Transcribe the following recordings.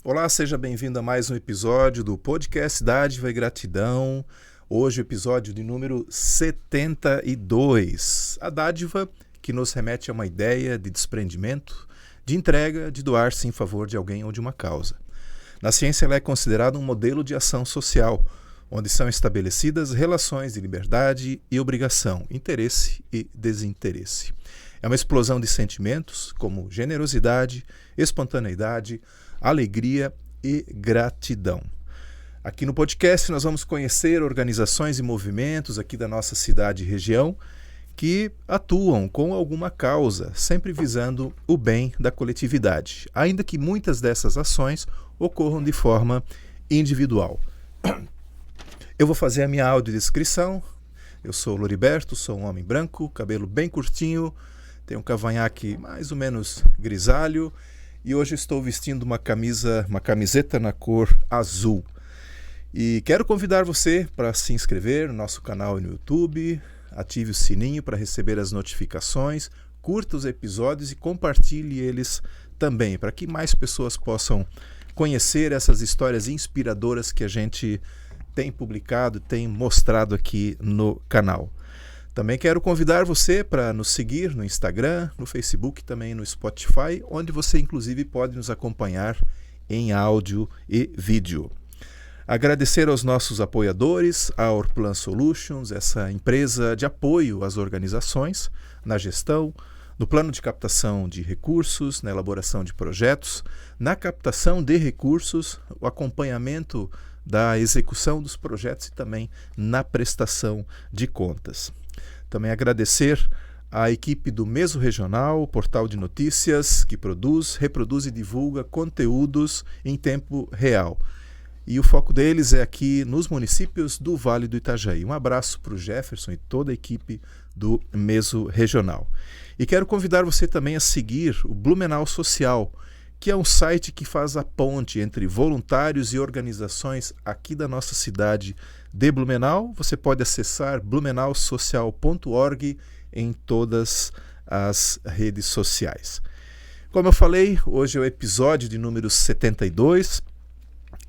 Olá, seja bem-vindo a mais um episódio do podcast Dádiva e Gratidão. Hoje o episódio de número 72. A dádiva que nos remete a uma ideia de desprendimento, de entrega, de doar-se em favor de alguém ou de uma causa. Na ciência ela é considerada um modelo de ação social, onde são estabelecidas relações de liberdade e obrigação, interesse e desinteresse. É uma explosão de sentimentos como generosidade, espontaneidade, alegria e gratidão. Aqui no podcast nós vamos conhecer organizações e movimentos aqui da nossa cidade e região que atuam com alguma causa, sempre visando o bem da coletividade, ainda que muitas dessas ações ocorram de forma individual. Eu vou fazer a minha audiodescrição. Eu sou o Loriberto, sou um homem branco, cabelo bem curtinho, tenho um cavanhaque mais ou menos grisalho, e hoje estou vestindo uma camiseta na cor azul. E quero convidar você para se inscrever no nosso canal no YouTube, ative o sininho para receber as notificações, curta os episódios e compartilhe eles também, para que mais pessoas possam conhecer essas histórias inspiradoras que a gente tem publicado, tem mostrado aqui no canal. Também quero convidar você para nos seguir no Instagram, no Facebook, também no Spotify, onde você inclusive pode nos acompanhar em áudio e vídeo. Agradecer aos nossos apoiadores, a Orplan Solutions, essa empresa de apoio às organizações, na gestão, no plano de captação de recursos, na elaboração de projetos, na captação de recursos, o acompanhamento da execução dos projetos e também na prestação de contas. Também agradecer à equipe do Meso Regional, portal de notícias que produz, reproduz e divulga conteúdos em tempo real. E o foco deles é aqui nos municípios do Vale do Itajaí. Um abraço para o Jefferson e toda a equipe do Meso Regional. E quero convidar você também a seguir o Blumenau Social, que é um site que faz a ponte entre voluntários e organizações aqui da nossa cidade de Blumenau. Você pode acessar blumenausocial.org em todas as redes sociais. Como eu falei, hoje é o episódio de número 72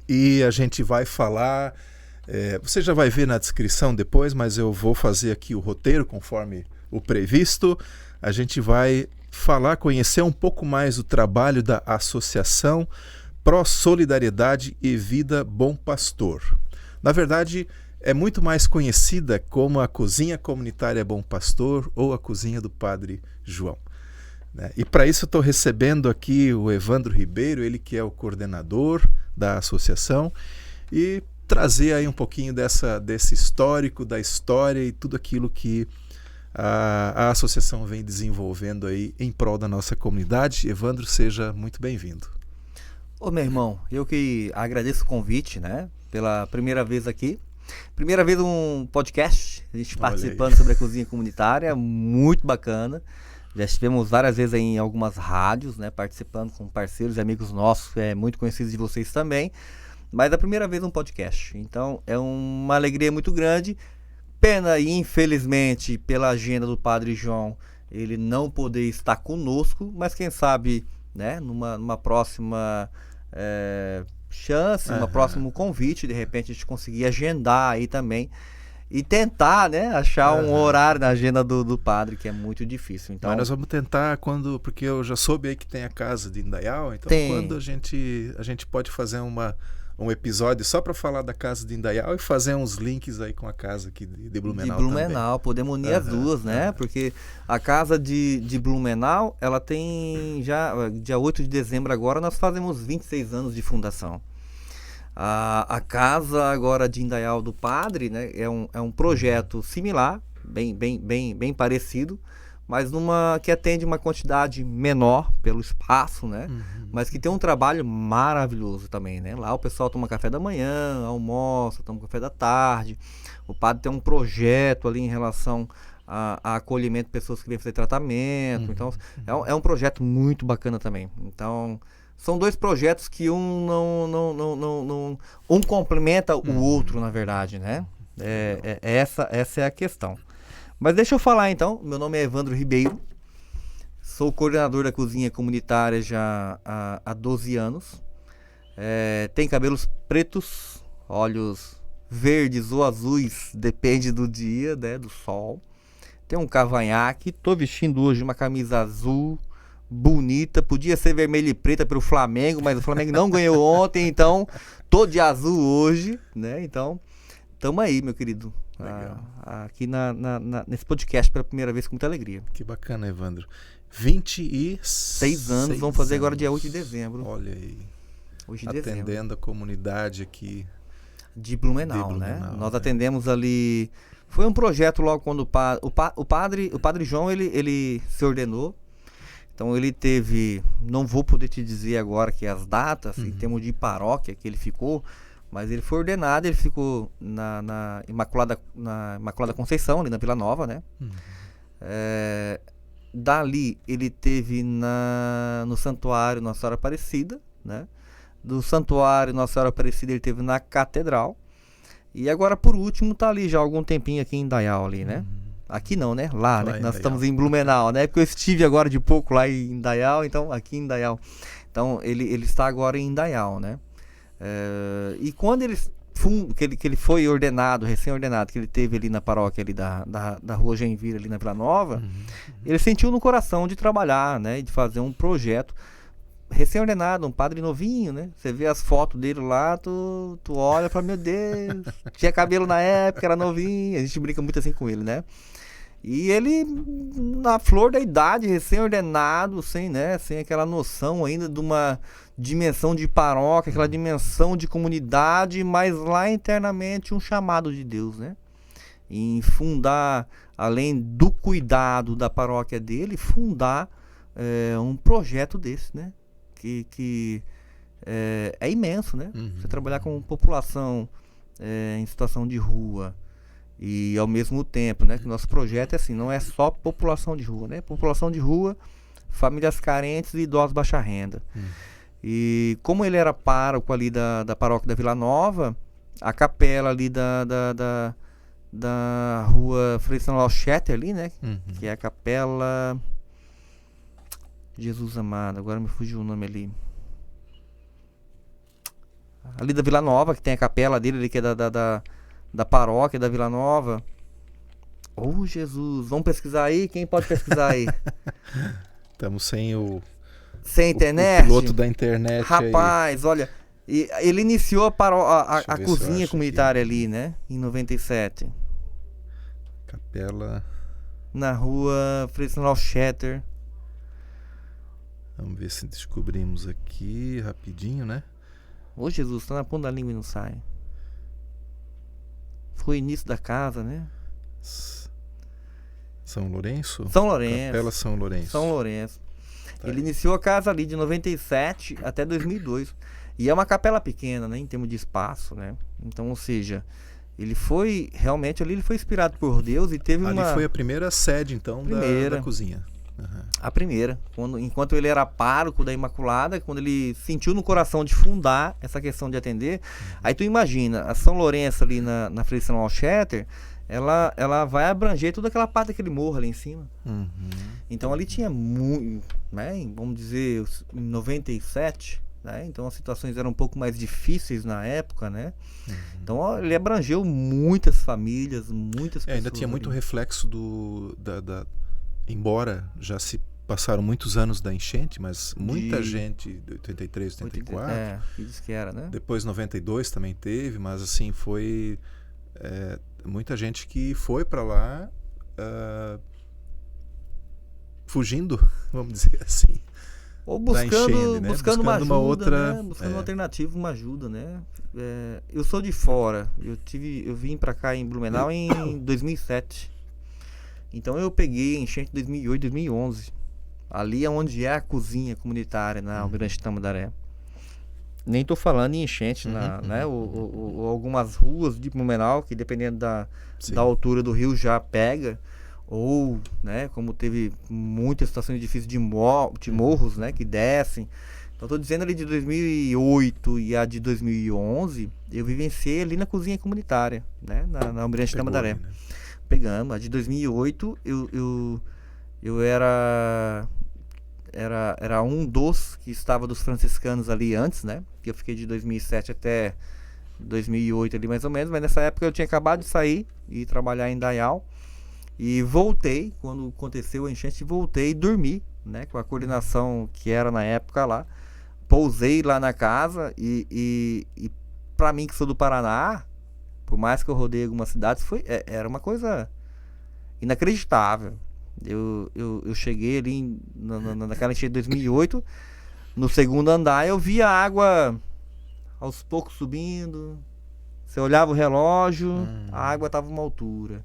e a gente vai falar, você já vai ver na descrição depois, mas eu vou fazer aqui o roteiro conforme o previsto. A gente vai conhecer um pouco mais o trabalho da Associação Pró Solidariedade e Vida Bom Pastor. Na verdade, é muito mais conhecida como a Cozinha Comunitária Bom Pastor ou a Cozinha do Padre João. E para isso eu estou recebendo aqui o Evandro Ribeiro, ele que é o coordenador da associação, e trazer aí um pouquinho desse histórico, da história e tudo aquilo que a associação vem desenvolvendo aí em prol da nossa comunidade. Evandro, seja muito bem-vindo. Ô meu irmão, eu que agradeço o convite, né? Pela primeira vez aqui. Primeira vez um podcast, a gente participando sobre a cozinha comunitária, muito bacana. Já estivemos várias vezes aí em algumas rádios, né? Participando com parceiros e amigos nossos, muito conhecidos de vocês também. Mas é a primeira vez um podcast, então é uma alegria muito grande. Pena e infelizmente pela agenda do Padre João ele não poder estar conosco, mas quem sabe, né, numa próxima chance, num próximo convite, de repente a gente conseguir agendar aí também e tentar, né, achar um horário na agenda do padre, que é muito difícil. Então, mas nós vamos tentar porque eu já soube aí que tem a casa de Indaial, então quando a gente pode fazer um episódio só para falar da casa de Indaial e fazer uns links aí com a casa aqui de Blumenau. De Blumenau, também. Podemos unir as duas, né? Porque a casa de Blumenau, ela tem já, dia 8 de dezembro agora, nós fazemos 26 anos de fundação. A casa agora de Indaial do Padre, né, é um projeto similar, bem parecido, mas que atende uma quantidade menor pelo espaço, né? Mas que tem um trabalho maravilhoso também, né? Lá o pessoal toma café da manhã, almoça, toma café da tarde. O padre tem um projeto ali em relação a acolhimento de pessoas que vêm fazer tratamento. Então, é um projeto muito bacana também. Então, são dois projetos que um complementa o outro, na verdade, né? Essa é a questão. Mas deixa eu falar então, meu nome é Evandro Ribeiro, sou coordenador da cozinha comunitária já há 12 anos. Tem cabelos pretos, olhos verdes ou azuis, depende do dia, né, do sol. Tem um cavanhaque. Tô vestindo hoje uma camisa azul, bonita. Podia ser vermelha e preta pelo Flamengo, mas o Flamengo não ganhou ontem, então tô de azul hoje, né? Então, tamo aí, meu querido. Aqui nesse podcast pela primeira vez com muita alegria. Que bacana, Evandro. 26 anos, vamos fazer agora dia 8 de dezembro. Olha aí. Hoje de atendendo dezembro. a comunidade aqui de Blumenau, né? Nós atendemos ali. Foi um projeto logo quando o padre João ele se ordenou. Então ele teve, não vou poder te dizer agora que as datas, em termos de paróquia que ele ficou, mas ele foi ordenado, ele ficou na Imaculada Conceição, ali na Vila Nova, né? Dali ele teve no Santuário Nossa Senhora Aparecida, né? Do Santuário Nossa Senhora Aparecida ele teve na Catedral. E agora por último tá ali já há algum tempinho aqui em Indaial ali, né? Aqui não, né? Lá, né? Nós estamos em Blumenau, né? Porque eu estive agora de pouco lá em Indaial, então aqui em Indaial. Então ele está agora em Indaial, né? E quando ele foi ordenado, recém-ordenado, que ele teve ali na paróquia ali da Rua Genvira, ali na Vila Nova, ele sentiu no coração de trabalhar, né? De fazer um projeto. Recém-ordenado, um padre novinho, né? Você vê as fotos dele lá, tu olha e fala, meu Deus, tinha cabelo na época, era novinho. A gente brinca muito assim com ele, né? E ele, na flor da idade, recém-ordenado, sem aquela noção ainda de uma dimensão de paróquia, aquela dimensão de comunidade, mas lá internamente um chamado de Deus, né? Em fundar, além do cuidado da paróquia dele, fundar um projeto desse, né? Que é imenso, né? Você trabalhar com população em situação de rua e ao mesmo tempo, né? Que nosso projeto é assim, não é só população de rua, né? População de rua, famílias carentes e idosos baixa renda. E como ele era pároco ali da paróquia da Vila Nova, a capela ali da rua Frei São Laucheter ali, né? Que é a capela... Jesus amado, agora me fugiu o nome ali. Ali da Vila Nova, que tem a capela dele ali, que é da paróquia da Vila Nova. Oh, Jesus, vamos pesquisar aí? Quem pode pesquisar aí? Estamos sem sem internet? O piloto da internet. Rapaz, aí. Olha, ele iniciou a cozinha comunitária ali, né? Em 97. Capela. Na rua Frei São Laucheter. Vamos ver se descobrimos aqui rapidinho, né? Ô Jesus, tá na ponta da língua e não sai. Foi o início da casa, né? São Lourenço? São Lourenço. Capela São Lourenço. São Lourenço. Tá ele aí. iniciou a casa ali de 97 até 2002. E é uma capela pequena, né? Em termos de espaço, né? Então, ou seja, ele foi, realmente ali ele foi inspirado por Deus e teve ali foi a primeira sede, então, da cozinha. A primeira, enquanto ele era pároco da Imaculada, quando ele sentiu no coração de fundar essa questão de atender, aí tu imagina, a São Lourenço ali na Frei São Laucheter, ela vai abranger toda aquela parte daquele morro ali em cima. Então ali tinha muito, né, vamos dizer, em 97, né, então as situações eram um pouco mais difíceis na época, né? Então ele abrangeu muitas famílias, muitas pessoas. Ainda tinha muito reflexo embora já se passaram muitos anos da enchente, mas muita gente de 83, 84. Que diz que era, né? Depois 92 também teve, mas assim, foi muita gente que foi para lá fugindo, vamos dizer assim. Ou buscando, né? buscando uma ajuda, uma outra, né? Buscando uma alternativa, uma ajuda, né? Eu sou de fora, eu vim para cá em Blumenau em 2007. Então eu peguei enchente 2008, 2011. Ali é onde é a cozinha comunitária na Almirante Tamandaré. Nem tô falando em enchente, né? Ou algumas ruas de Blumenau, que dependendo da altura do rio já pega. Ou, né, como teve muitas situações difíceis de morros, né, que descem. Então tô dizendo ali de 2008 e a de 2011, eu vivenciei ali na cozinha comunitária, né? Na Almirante Tamandaré. Né? Pegamos. A de 2008 eu era era um dos que estava dos franciscanos ali antes, né? Que eu fiquei de 2007 até 2008 ali mais ou menos, mas nessa época eu tinha acabado de sair e trabalhar em Dayal. E voltei, quando aconteceu a enchente, voltei e dormi, né? Com a coordenação que era na época lá. Pousei lá na casa e pra mim que sou do Paraná, por mais que eu rodei algumas cidades, era uma coisa inacreditável. Eu cheguei ali naquela enchente de 2008, no segundo andar eu via a água aos poucos subindo. Você olhava o relógio, a água estava uma altura.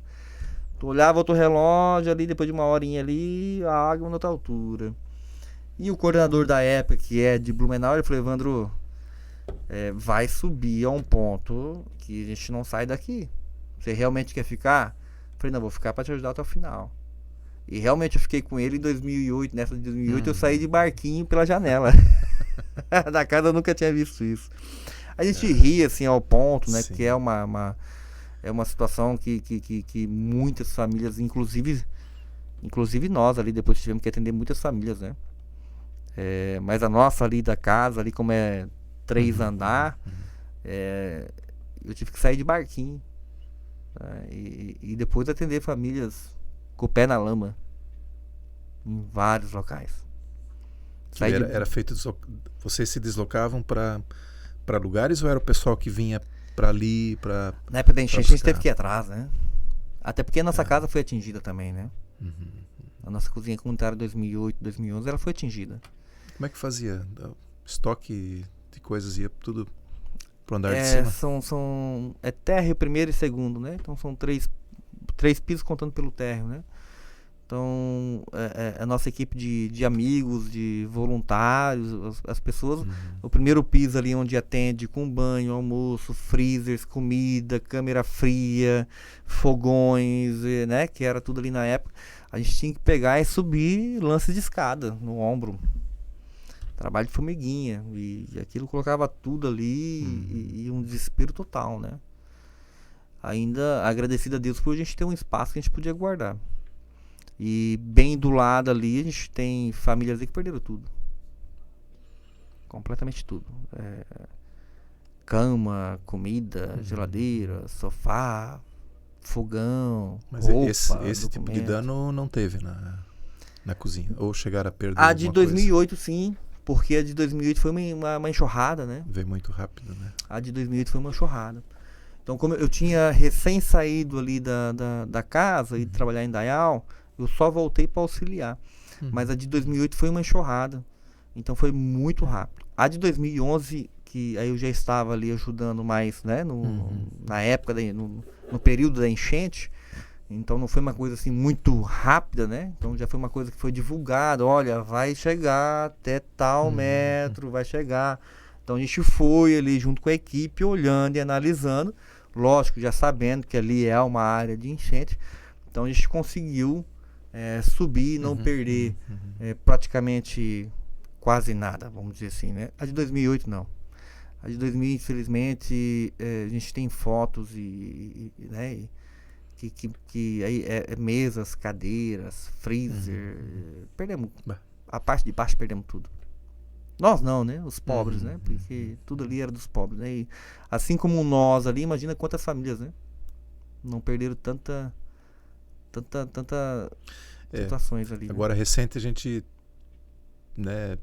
Tu olhava outro relógio ali, depois de uma horinha ali, a água na outra altura. E o coordenador da época, que é de Blumenau, ele falou: Evandro, vai subir a um ponto que a gente não sai daqui. Você realmente quer ficar? Eu falei: não, vou ficar para te ajudar até o final. E realmente eu fiquei com ele em 2008. Nessa de 2008 eu saí de barquinho pela janela. Da casa eu nunca tinha visto isso. A gente ri assim ao ponto, né? Que é uma situação que muitas famílias, inclusive nós ali depois tivemos que atender muitas famílias, né? Mas a nossa ali da casa, ali como é 3 andar, eu tive que sair de barquinho, né? E depois atender famílias com o pé na lama em vários locais. Era feito, vocês se deslocavam para lugares ou era o pessoal que vinha para ali, na época da enchente a gente teve que ir atrás, né? Até porque a nossa casa foi atingida também, né? A nossa cozinha comunitária 2008, 2011, ela foi atingida. Como é que fazia? Estoque de coisas ia tudo pro andar de cima? É térreo primeiro e segundo, né? Então são três pisos contando pelo térreo, né? Então a nossa equipe de amigos, de voluntários, as pessoas, o primeiro piso ali onde atende com banho, almoço, freezers, comida, câmera fria, fogões, né? Que era tudo ali na época. A gente tinha que pegar e subir lances de escada no ombro. Trabalho de formiguinha. E aquilo colocava tudo ali e um desespero total, né? Ainda agradecido a Deus por a gente ter um espaço que a gente podia guardar. E bem do lado ali a gente tem famílias aí que perderam tudo. Completamente tudo. Cama, comida, geladeira, sofá, fogão, mas roupa, esse tipo de dano não teve na cozinha? Ou chegaram a perder a de 2008 coisa? Sim, porque a de 2008 foi uma enxurrada, né? Veio muito rápido, né? A de 2008 foi uma enxurrada. Então, como eu tinha recém saído ali da casa e trabalhar em Dayal, eu só voltei para auxiliar. Mas a de 2008 foi uma enxurrada. Então foi muito rápido. A de 2011, que aí eu já estava ali ajudando mais, né? Na época, no período da enchente. Então não foi uma coisa assim muito rápida, né? Então já foi uma coisa que foi divulgada. Olha, vai chegar até tal metro, vai chegar. Então a gente foi ali junto com a equipe, olhando e analisando. Lógico, já sabendo que ali é uma área de enchente. Então a gente conseguiu subir e não perder praticamente quase nada, vamos dizer assim, né? A de 2008 não. A de 2000, infelizmente, a gente tem fotos né? Que aí mesas, cadeiras, freezer, perdemos. A parte de baixo perdemos tudo. Nós não, né? Os pobres, né? Porque tudo ali era dos pobres, né? E assim como nós ali, imagina quantas famílias, né? Não perderam tanta situações ali. Agora, recente, a gente, né,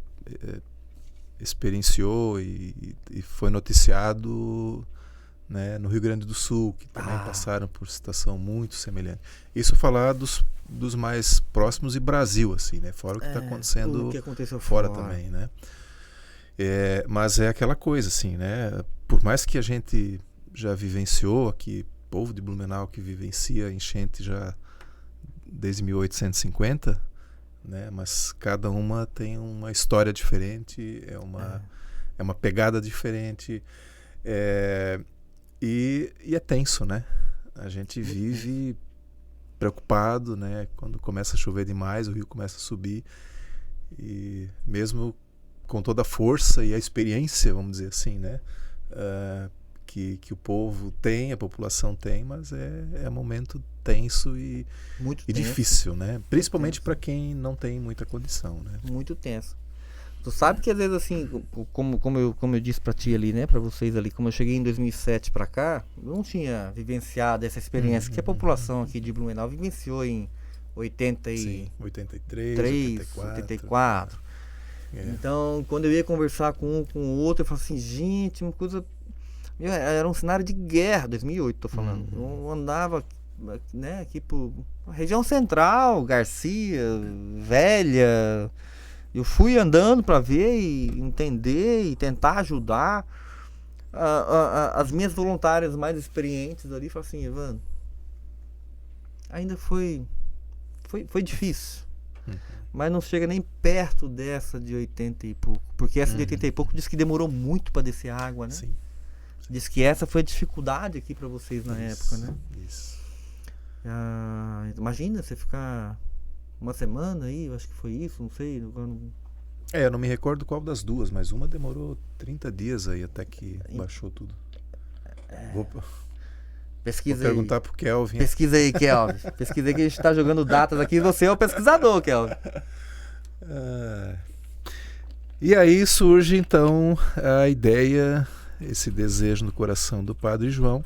experienciou e foi noticiado, né, no Rio Grande do Sul, que também passaram por situação muito semelhante. Isso falar dos mais próximos e Brasil, assim, né? Fora o que está acontecendo o que aconteceu fora também, né? Mas é aquela coisa, assim, né? Por mais que a gente já vivenciou aqui, povo de Blumenau que vivencia enchente já desde 1850, né? Mas cada uma tem uma história diferente, é uma pegada diferente, e é tenso, né? A gente vive preocupado, né? Quando começa a chover demais, o rio começa a subir, e mesmo com toda a força e a experiência, vamos dizer assim, né? que o povo tem, a população tem, mas é um momento tenso e difícil, né? Principalmente para quem não tem muita condição, né? Muito tenso. Tu sabe que às vezes assim, como eu disse pra ti ali, né, pra vocês ali, como eu cheguei em 2007 pra cá, eu não tinha vivenciado essa experiência que a população aqui de Blumenau vivenciou em 83, 84. Então, quando eu ia conversar com um, com o outro, eu falava assim, gente, uma coisa... Era um cenário de guerra, 2008 tô falando. Eu andava, né, aqui por região central, Garcia, Velha... Eu fui andando para ver e entender e tentar ajudar. As minhas voluntárias mais experientes ali falaram assim, Evandro, ainda foi difícil. Mas não chega nem perto dessa de 80 e pouco. Porque essa de 80 e pouco diz que demorou muito para descer água, né? Sim. Diz que essa foi a dificuldade aqui para vocês na época, né? Isso. Imagina você ficar... uma semana aí, eu acho que foi isso, não sei. Eu não me recordo qual das duas, mas uma demorou 30 dias aí até que baixou tudo. Vou perguntar pro Kelvin. Pesquisa aí, Kelvin. Pesquisa aí que a gente tá jogando datas aqui. Você é o pesquisador, Kelvin. E aí surge então a ideia, esse desejo no coração do Padre João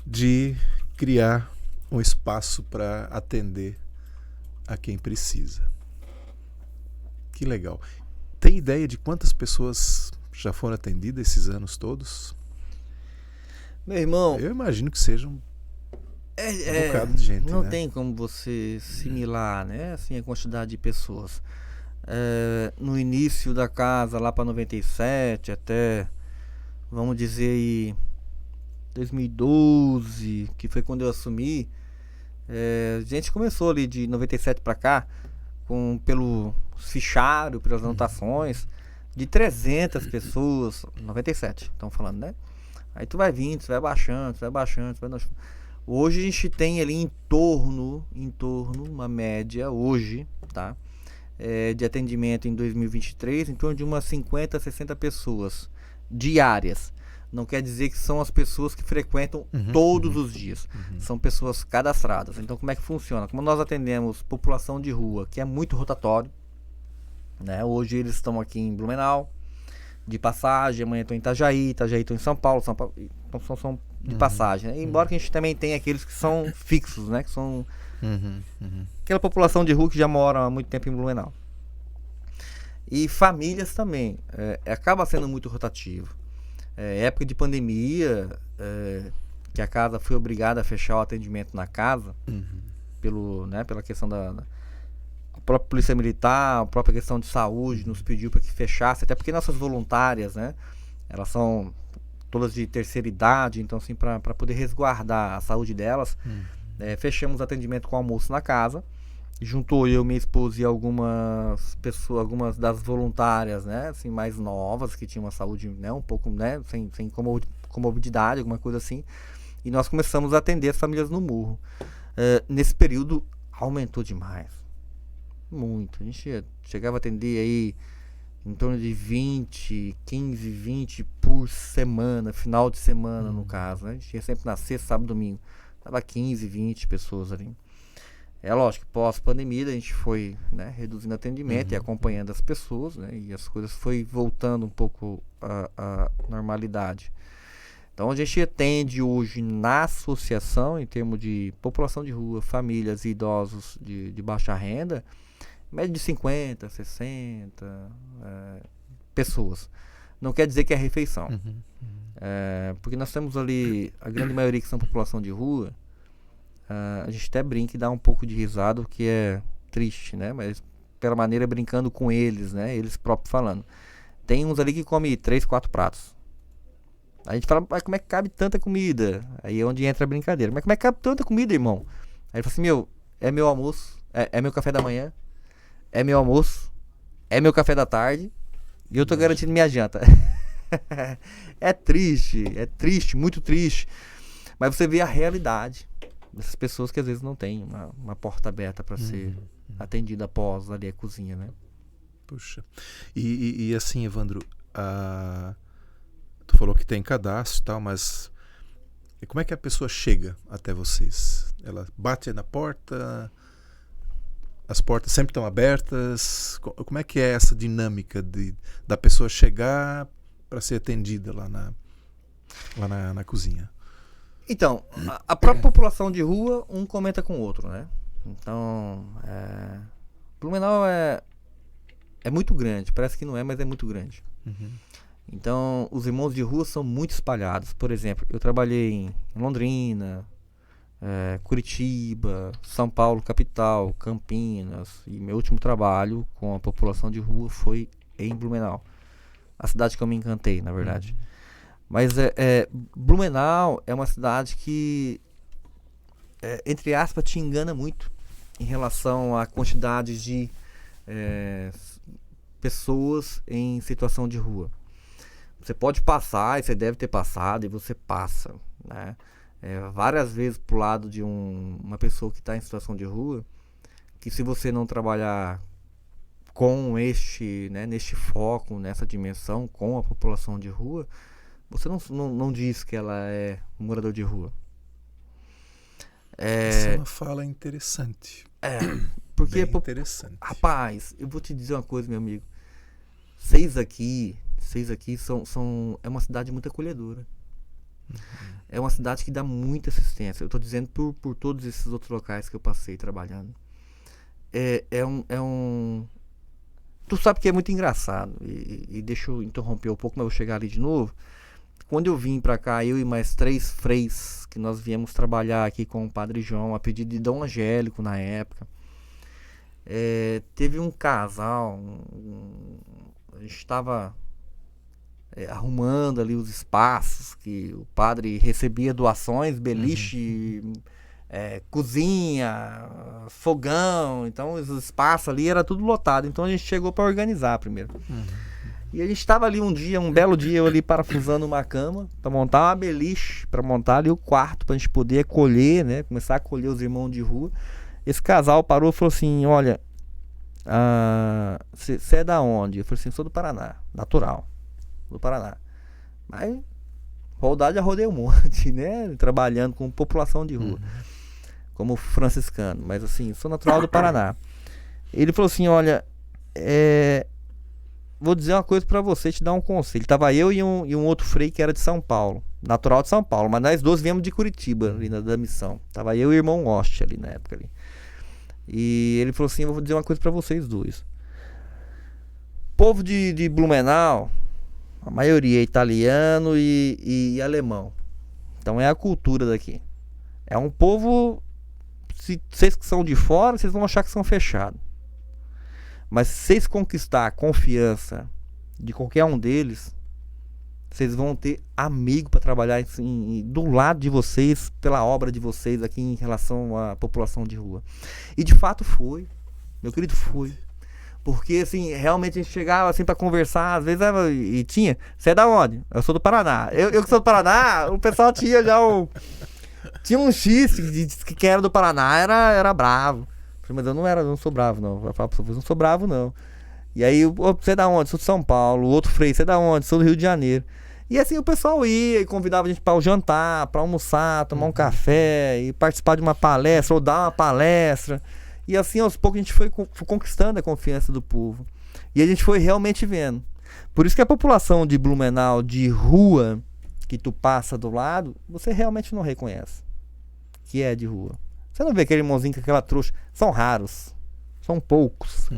de criar um espaço para atender a quem precisa. Que legal. Tem ideia de quantas pessoas já foram atendidas esses anos todos? Meu irmão... Eu imagino que seja um bocado de gente, não né? tem como você assimilar, né? Assim, a quantidade de pessoas. No início da casa, lá para 97, até, vamos dizer aí, 2012, que foi quando eu assumi, a gente começou ali de 97 para cá, pelo fichário, pelas anotações, de 300 pessoas, 97, estamos falando, né? Aí tu vai vindo, tu vai baixando, Hoje a gente tem ali em torno, uma média, hoje, tá? De atendimento em 2023, em torno de umas 50, 60 pessoas diárias. Não quer dizer que são as pessoas que frequentam todos os dias. São pessoas cadastradas. Então, como é que funciona? Como nós atendemos população de rua, que é muito rotatório, né? Hoje eles estão aqui em Blumenau, de passagem, amanhã estão em Itajaí estão em São Paulo, então são de passagem, né? Embora que a gente também tenha aqueles que são fixos, né? Que são aquela população de rua que já mora há muito tempo em Blumenau. E famílias também. Acaba sendo muito rotativo. Época de pandemia, que a casa foi obrigada a fechar o atendimento na casa, pela questão a própria Polícia Militar, a própria questão de saúde nos pediu para que fechasse, até porque nossas voluntárias, né, elas são todas de terceira idade, então assim, para poder resguardar a saúde delas, fechamos o atendimento com almoço na casa. Juntou eu, minha esposa e algumas pessoas, algumas das voluntárias, né, assim, mais novas, que tinham uma saúde, né, um pouco, né, sem comorbidade, alguma coisa assim, e nós começamos a atender as famílias no Murro. Nesse período aumentou demais, muito. A gente chegava a atender aí em torno de 15, 20 por semana, final de semana no caso, né, a gente ia sempre na sexta, sábado, domingo, tava 15, 20 pessoas ali. Lógico, pós-pandemia a gente foi, né, reduzindo atendimento e acompanhando as pessoas, né, e as coisas foi voltando um pouco à normalidade. Então a gente atende hoje na associação, em termos de população de rua, famílias e idosos de baixa renda, média de 50, 60 pessoas. Não quer dizer que é refeição. Porque nós temos ali, a grande maioria que são população de rua, a gente até brinca e dá um pouco de risada, o que é triste, né? Mas pela maneira brincando com eles, né? Eles próprios falando. Tem uns ali que come 3, 4 pratos. A gente fala, mas como é que cabe tanta comida? Aí é onde entra a brincadeira. Mas como é que cabe tanta comida, irmão? Aí ele fala assim, é meu almoço, é meu café da manhã, é meu almoço, é meu café da tarde, e eu tô garantindo minha janta. É triste, muito triste. Mas você vê a realidade dessas pessoas que às vezes não tem uma porta aberta para ser atendida após ali a cozinha, né? Puxa. E assim, Evandro, Tu falou que tem cadastro e tal, mas e como é que a pessoa chega até vocês? Ela bate na porta, as portas sempre estão abertas? Como é que é essa dinâmica da pessoa chegar para ser atendida lá na cozinha? Então, a própria população de rua, um comenta com o outro, né? Então, Blumenau é muito grande, parece que não é, mas é muito grande. Uhum. Então, os irmãos de rua são muito espalhados. Por exemplo, eu trabalhei em Londrina, Curitiba, São Paulo, capital, Campinas. E meu último trabalho com a população de rua foi em Blumenau. A cidade que eu me encantei, na verdade. Mas Blumenau é uma cidade que, entre aspas, te engana muito em relação à quantidade de pessoas em situação de rua. Você pode passar, e você deve ter passado, e você passa, né? Várias vezes pro lado de uma pessoa que está em situação de rua, que se você não trabalhar com neste foco, nessa dimensão, com a população de rua, você não diz que ela é um morador de rua. Essa é uma fala interessante. Porque, bem interessante. Rapaz, eu vou te dizer uma coisa, meu amigo. Vocês aqui é uma cidade muito acolhedora. É uma cidade que dá muita assistência. Eu estou dizendo por todos esses outros locais que eu passei trabalhando. Tu sabe que é muito engraçado. E deixa eu interromper um pouco, mas eu vou chegar ali de novo. Quando eu vim pra cá, eu e mais 3 freis, que nós viemos trabalhar aqui com o Padre João, a pedido de Dom Angélico na época. Teve um casal, a gente estava arrumando ali os espaços, que o padre recebia doações, beliche, cozinha, fogão, então os espaços ali era tudo lotado, então a gente chegou para organizar primeiro. E a gente estava ali um belo dia, eu ali parafusando uma cama para montar uma beliche, para montar ali o quarto, para a gente poder acolher, né, começar a acolher os irmãos de rua. Esse casal parou e falou assim: olha, você é da onde? Eu falei assim: sou do Paraná, natural, do Paraná. Mas rodar já rodei um monte, né? Trabalhando com população de rua, como franciscano. Mas assim, sou natural do Paraná. Ele falou assim: olha, vou dizer uma coisa pra você, te dar um conselho. Tava eu e um outro frei que era de São Paulo, natural de São Paulo, mas nós dois viemos de Curitiba, ali da missão. Tava eu e o irmão Oste ali na época ali. E ele falou assim: eu vou dizer uma coisa pra vocês dois. O povo de Blumenau, a maioria é italiano e alemão. Então é a cultura daqui. É um povo, se vocês que são de fora, vocês vão achar que são fechados. Mas se vocês conquistar a confiança de qualquer um deles, vocês vão ter amigo para trabalhar do lado de vocês, pela obra de vocês aqui em relação à população de rua. E de fato foi, meu querido, foi. Porque assim, realmente a gente chegava assim para conversar, às vezes e tinha, você é da onde? Eu sou do Paraná. Eu que sou do Paraná, o pessoal tinha já tinha um X que era do Paraná, era bravo. Mas eu não sou bravo não. Eu falo pra vocês, não sou bravo não. E aí, você é da onde? Sou de São Paulo. O outro freio, você é da onde? Sou do Rio de Janeiro. E assim o pessoal ia e convidava a gente para o jantar, para almoçar, tomar um café e participar de uma palestra ou dar uma palestra. E assim aos poucos a gente foi conquistando a confiança do povo. E a gente foi realmente vendo. Por isso que a população de Blumenau, de rua, que tu passa do lado, você realmente não reconhece que é de rua. Você não vê aquele irmãozinho com aquela trouxa. São raros. São poucos.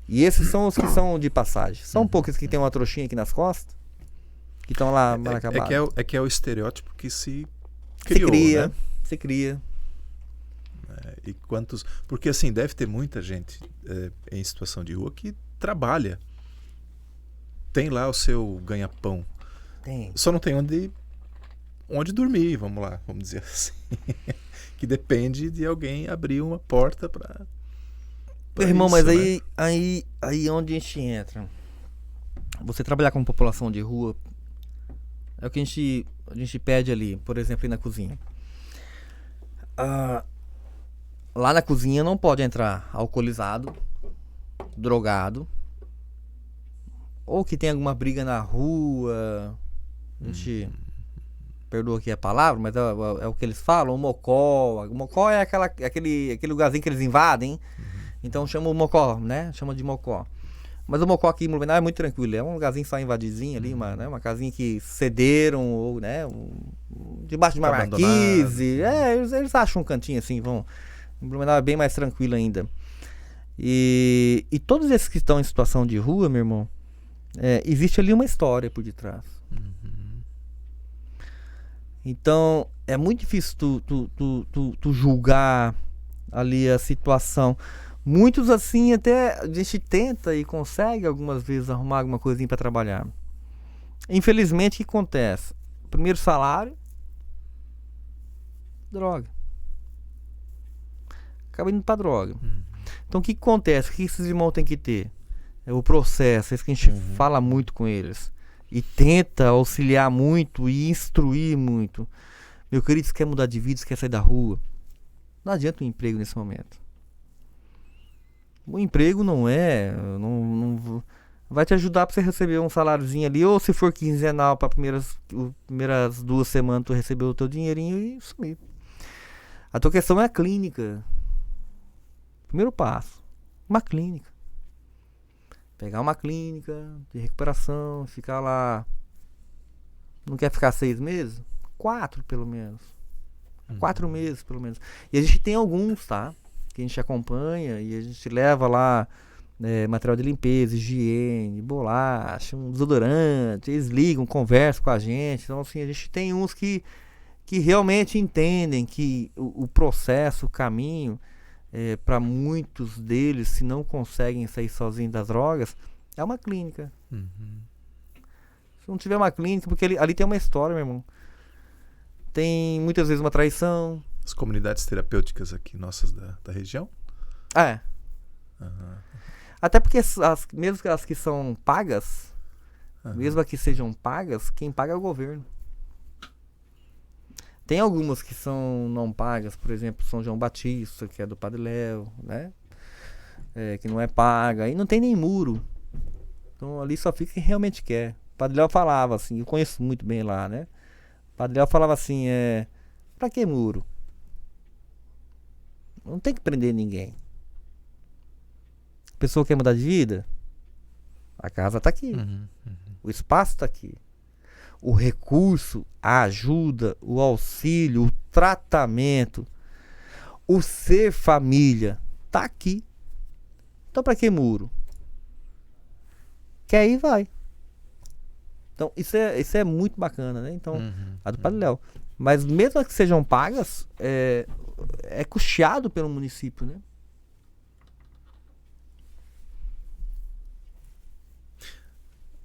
E esses são os que são de passagem. São poucos que tem uma trouxinha aqui nas costas, que estão lá mal acabados. É que é o estereótipo que se criou, né? Se cria. E quantos... Porque assim, deve ter muita gente em situação de rua que trabalha. Tem lá o seu ganha-pão. Tem. Só não tem onde dormir, vamos dizer assim. Que depende de alguém abrir uma porta para irmão, isso, mas né? aí onde a gente entra? Você trabalhar com população de rua é o que a gente pede ali, por exemplo, ir na cozinha. Lá na cozinha não pode entrar alcoolizado, drogado, ou que tem alguma briga na rua, A gente perdoa aqui a palavra, mas é o que eles falam, o mocó. O mocó é aquele lugarzinho que eles invadem. Então chama o mocó, né? Chama de mocó. Mas o mocó aqui em Blumenau é muito tranquilo. É um lugarzinho só invadidinho ali, uma casinha que cederam, ou, né? Debaixo de uma marquise. Eles acham um cantinho assim, vão. Em Blumenau é bem mais tranquilo ainda. E todos esses que estão em situação de rua, meu irmão, existe ali uma história por detrás. Então é muito difícil tu julgar ali a situação. Muitos assim até a gente tenta e consegue algumas vezes arrumar alguma coisinha para trabalhar. Infelizmente o que acontece? Primeiro salário, droga. Acaba indo para droga. Então o que acontece? O que esses irmãos têm que ter? É o processo, é isso que a gente fala muito com eles. E tenta auxiliar muito e instruir muito. Meu querido, você quer mudar de vida, você quer sair da rua? Não adianta um emprego nesse momento. O emprego não vai te ajudar para você receber um saláriozinho ali, ou se for quinzenal para primeiras 2 semanas tu receber o teu dinheirinho e sumir. A tua questão é a clínica. Primeiro passo, uma clínica. Pegar uma clínica de recuperação, ficar lá. Não quer ficar 6 meses? 4 pelo menos. 4 meses pelo menos. E a gente tem alguns, tá? Que a gente acompanha e a gente leva lá material de limpeza, higiene, bolacha, um desodorante. Eles ligam, conversam com a gente. Então assim, a gente tem uns que realmente entendem que o processo, o caminho, para muitos deles, se não conseguem sair sozinhos das drogas, é uma clínica. Se não tiver uma clínica, porque ali tem uma história, meu irmão. Tem muitas vezes uma traição. As comunidades terapêuticas aqui nossas da região? Até porque mesmo as que são pagas, mesmo as que sejam pagas, quem paga é o governo. Tem algumas que são não pagas, por exemplo, São João Batista, que é do Padre Léo, né? Que não é paga. Aí não tem nem muro. Então ali só fica quem realmente quer. O Padre Léo falava assim, eu conheço muito bem lá, né? O Padre Léo falava assim, pra que muro? Não tem que prender ninguém. A pessoa quer mudar de vida? A casa tá aqui. O espaço tá aqui. O recurso, a ajuda, o auxílio, o tratamento, o ser família, tá aqui. Então pra que muro? Quer ir, vai. Então isso é muito bacana, né? Então, a do Padre Léo. Mas mesmo as que sejam pagas, é custeado pelo município, né?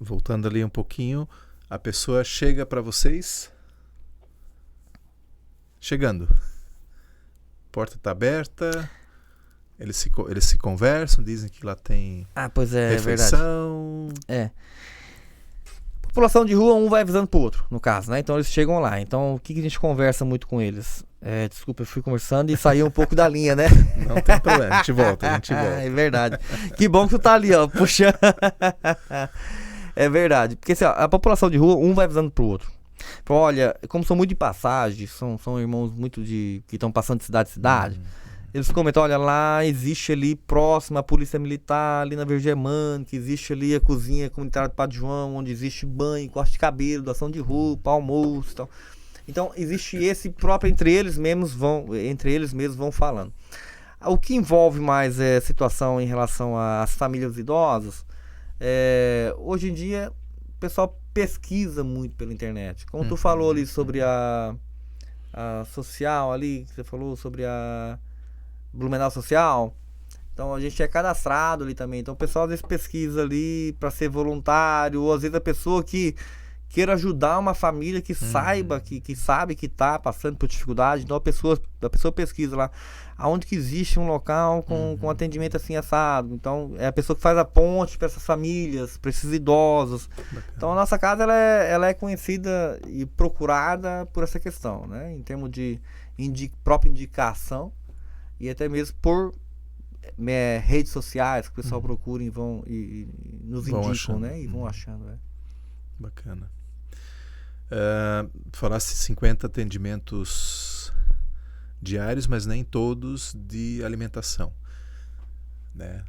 Voltando ali um pouquinho, a pessoa chega para vocês, chegando, porta está aberta, eles se conversam, dizem que lá tem pois refeição. É verdade. População de rua, um vai avisando pro outro, no caso, né? Então eles chegam lá. Então o que a gente conversa muito com eles? Desculpa, eu fui conversando e saí um pouco da linha, né? Não tem problema, a gente volta. É verdade. Que bom que tu tá ali, ó, puxando. É verdade. Porque assim, ó, a população de rua, um vai avisando pro outro. Olha, como são muito de passagem, são irmãos muito que estão passando de cidade em cidade, eles comentam, olha, lá existe ali próximo a polícia militar, ali na Vergemano, que existe ali a cozinha comunitária do Padre João, onde existe banho, corte de cabelo, doação de roupa, almoço e tal. Então existe esse próprio, entre eles mesmos vão falando. O que envolve mais situação em relação às famílias idosas, hoje em dia o pessoal pesquisa muito pela internet. Como tu falou ali sobre a social ali, que você falou sobre a Blumenau Social, então a gente é cadastrado ali também. Então o pessoal às vezes pesquisa ali para ser voluntário, ou às vezes a pessoa que queira ajudar uma família que saiba, que sabe que está passando por dificuldade. Então a pessoa pesquisa lá aonde que existe um local com atendimento assim assado. Então é a pessoa que faz a ponte para essas famílias, para esses idosos. Bacana. Então a nossa casa ela é conhecida e procurada por essa questão, né? Em termos de própria indicação e até mesmo por redes sociais que o pessoal procura e nos indicam, achando, né? E vão achando. Bacana. Falasse 50 atendimentos diários, mas nem todos de alimentação, né?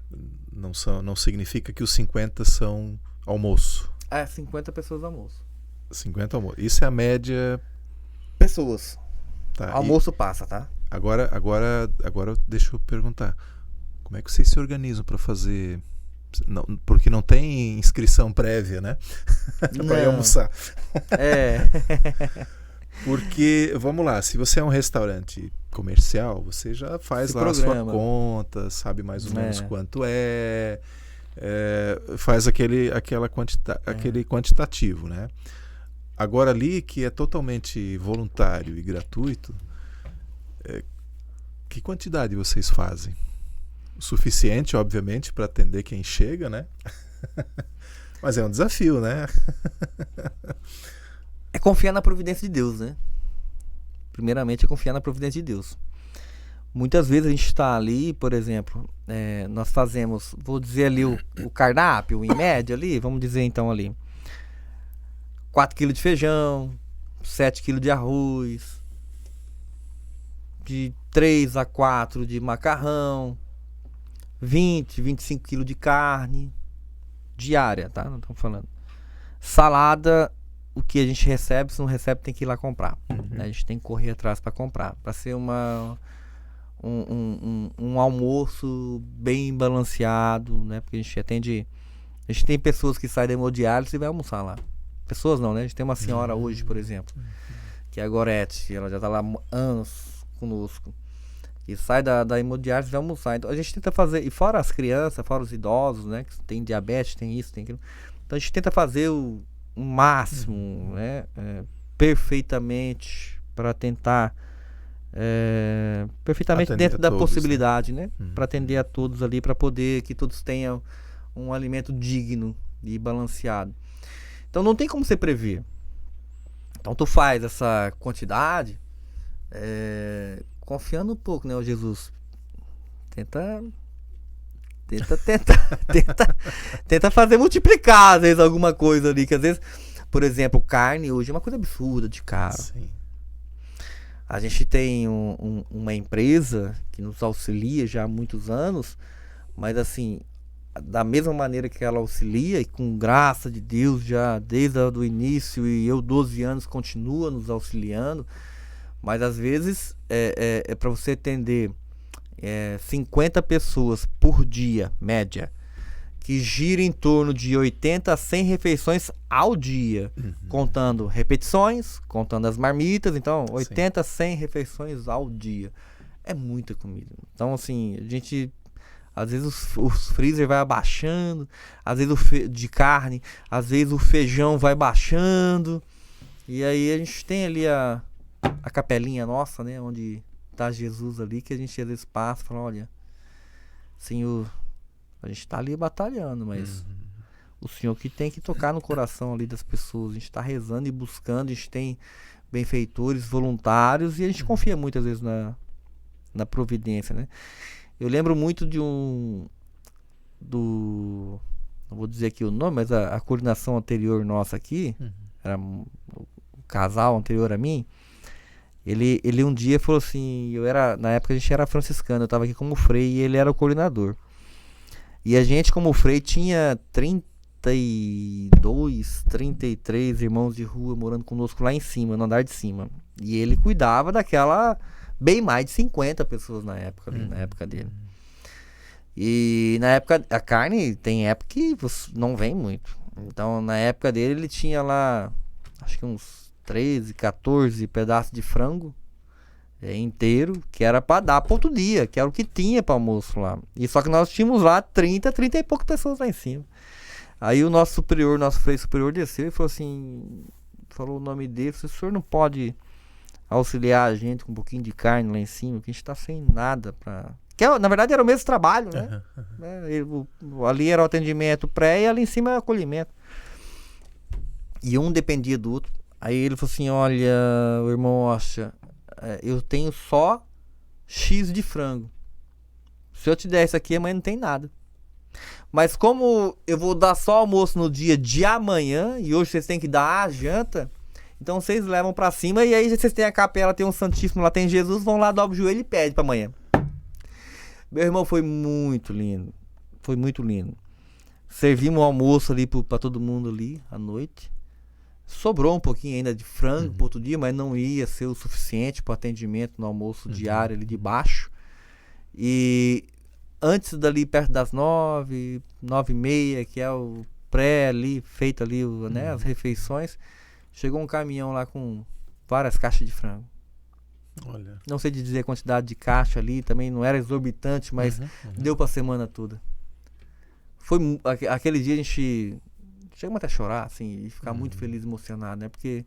Não significa que os 50 são almoço. 50 pessoas almoço. 50 almoço. Isso é a média. Pessoas. Tá, almoço passa, tá? Agora deixa eu perguntar. Como é que vocês se organizam para fazer? Não, porque não tem inscrição prévia, né? Para ir almoçar. Porque, vamos lá, se você é um restaurante comercial, você já faz lá a sua conta, sabe mais ou menos quanto faz aquele quantitativo, né? Agora ali, que é totalmente voluntário e gratuito, que quantidade vocês fazem? O suficiente, obviamente, para atender quem chega, né? Mas é um desafio, né? É confiar na providência de Deus, né? Primeiramente é confiar na providência de Deus. Muitas vezes a gente está ali, por exemplo, nós fazemos, vou dizer ali o cardápio, em média ali, vamos dizer então ali, 4 kg de feijão, 7 kg de arroz, de 3 a 4 de macarrão, 20, 25 kg de carne diária, tá? Não estamos falando. Salada, o que a gente recebe, se não recebe tem que ir lá comprar. A gente tem que correr atrás para comprar, para ser um almoço bem balanceado, né? Porque a gente tem pessoas que saem da hemodiálise e vai almoçar lá. Pessoas não, né? A gente tem uma senhora hoje, por exemplo, que é a Gorete, ela já está lá há anos conosco, que sai da hemodiálise e vai almoçar. Então a gente tenta fazer, e fora as crianças, fora os idosos, né? Que tem diabetes, tem isso, tem aquilo. Então a gente tenta fazer o máximo, né? Perfeitamente, para tentar perfeitamente atender dentro da todos, possibilidade, né? Para atender a todos ali, para poder que todos tenham um alimento digno e balanceado. Então não tem como você prever. Então tu faz essa quantidade confiando um pouco, né, Jesus? Tenta fazer multiplicar, às vezes, alguma coisa ali, que às vezes, por exemplo, carne hoje é uma coisa absurda de caro. Sim. A gente tem uma empresa que nos auxilia já há muitos anos, mas assim, da mesma maneira que ela auxilia, e com graça de Deus já desde o início, e eu 12 anos continua nos auxiliando, mas às vezes para você atender 50 pessoas por dia, média, que gira em torno de 80 a 100 refeições ao dia, contando repetições, contando as marmitas, então 80 a 100 refeições ao dia. É muita comida. Então assim, a gente, às vezes os freezer vai abaixando, às vezes de carne, às vezes o feijão vai baixando, e aí a gente tem ali a capelinha nossa, né, onde tá Jesus ali, que a gente às vezes passa e fala, olha, Senhor, a gente tá ali batalhando, mas o Senhor que tem que tocar no coração ali das pessoas. A gente tá rezando e buscando, a gente tem benfeitores, voluntários, e a gente confia muitas vezes na providência, né? Eu lembro muito não vou dizer aqui o nome, mas a coordenação anterior nossa aqui, era o casal anterior a mim, ele um dia falou assim, na época a gente era franciscano, eu estava aqui como frei e ele era o coordenador. E a gente como frei tinha 32, 33 irmãos de rua morando conosco lá em cima, no andar de cima. E ele cuidava daquela bem mais de 50 pessoas na época, na época dele. E na época, a carne tem época que não vem muito. Então na época dele ele tinha lá, acho que uns 13, 14 pedaços de frango inteiro, que era para dar para outro dia, que era o que tinha para almoço lá. E só que nós tínhamos lá 30 e poucas pessoas lá em cima. Aí o nosso frei superior desceu e falou assim, falou o nome dele, o senhor não pode auxiliar a gente com um pouquinho de carne lá em cima, que a gente tá sem nada para... na verdade era o mesmo trabalho, né? Ali era o atendimento pré e ali em cima era o acolhimento. E um dependia do outro. Aí ele falou assim, olha, o irmão Osha, eu tenho só X de frango. Se eu te der isso aqui, amanhã não tem nada. Mas como eu vou dar só almoço no dia de amanhã, e hoje vocês têm que dar a janta, Então vocês levam pra cima e aí vocês têm a capela, tem um Santíssimo, lá tem Jesus, vão lá, dobra o joelho e pede pra amanhã. Meu irmão, foi muito lindo. Foi muito lindo. Servimos um almoço ali pra todo mundo ali, à noite. Sobrou um pouquinho ainda de frango pro outro dia, mas não ia ser o suficiente para atendimento no almoço diário ali de baixo. E antes dali, perto das 9, 9h30, que é o pré ali, feito ali, né, as refeições, chegou um caminhão lá com várias caixas de frango. Olha. Não sei dizer a quantidade de caixa ali, também não era exorbitante, mas deu pra semana toda. Foi aquele dia a gente chegamos até a chorar, assim, e ficar muito feliz, emocionado, né? Porque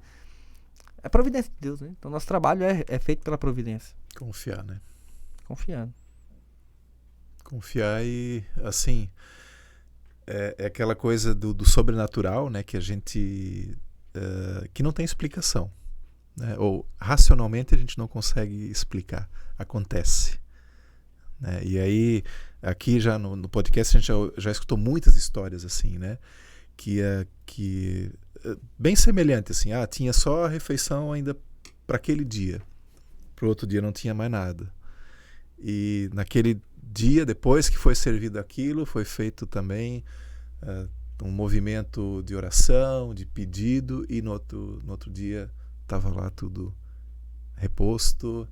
é providência de Deus, né? Então nosso trabalho é feito pela providência. Confiar, né? Confiando. Confiar e, assim, é aquela coisa do sobrenatural, né? Que a gente... que não tem explicação, né? Ou racionalmente a gente não consegue explicar. Acontece. Né? E aí, aqui já no podcast a gente já escutou muitas histórias assim, né? Que bem semelhante, assim, tinha só a refeição ainda para aquele dia, para o outro dia não tinha mais nada, e naquele dia, depois que foi servido aquilo, foi feito também um movimento de oração, de pedido, e no outro dia estava lá tudo reposto,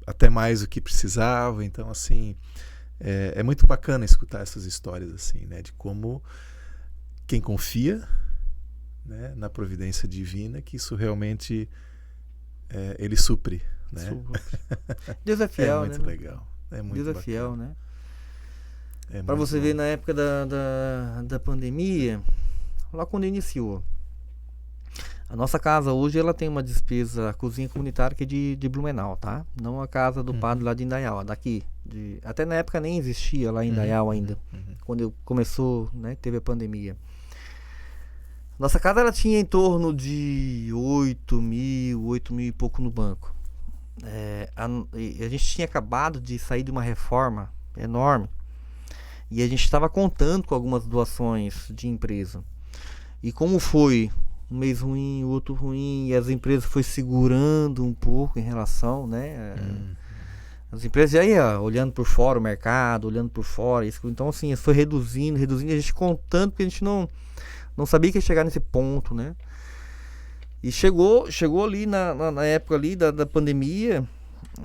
até mais do que precisava. Então, assim, é muito bacana escutar essas histórias assim, né, de como quem confia, né, na providência divina, que isso realmente ele supre, né? Deus é fiel, muito né? Legal. É muito Deus bacana. é fiel, né? Para você ver, na época da pandemia, lá quando iniciou, a nossa casa hoje ela tem uma despesa, a cozinha comunitária que é de Blumenau, tá? Não a casa do padre lá de Indaial, daqui. Até na época nem existia lá em Indaial ainda, quando começou, né, teve a pandemia. Nossa casa ela tinha em torno de 8 mil e pouco no banco. A gente tinha acabado de sair de uma reforma enorme e a gente estava contando com algumas doações de empresa. E como foi um mês ruim, outro ruim, e as empresas foi segurando um pouco em relação, né? As empresas aí, olhando por fora o mercado, olhando por fora, então assim, foi reduzindo, a gente contando, porque a gente não sabia que ia chegar nesse ponto, né? E chegou ali na época ali da pandemia,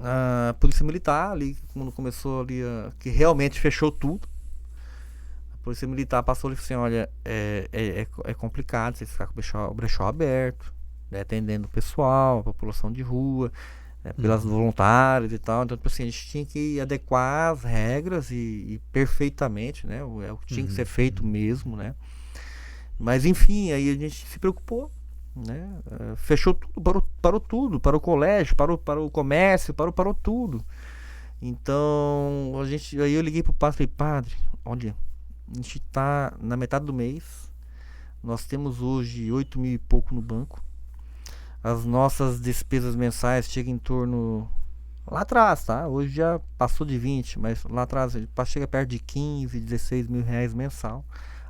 a Polícia Militar ali, quando começou ali, que realmente fechou tudo. A Polícia Militar passou ali e falou assim, olha, é complicado vocês ficar com o brechó aberto, né, atendendo o pessoal, a população de rua, pelas voluntárias e tal. Então, assim, a gente tinha que adequar as regras e perfeitamente, né? O que tinha que ser feito mesmo, né? Mas, enfim, aí a gente se preocupou, né? Fechou tudo, parou tudo, parou o colégio, parou o comércio, parou tudo. Então, aí eu liguei pro padre e falei, padre, olha, a gente tá na metade do mês, nós temos hoje 8 mil e pouco no banco, as nossas despesas mensais chegam em torno, lá atrás, tá? Hoje já passou de 20, mas lá atrás chega perto de 15, 16 mil reais mensal.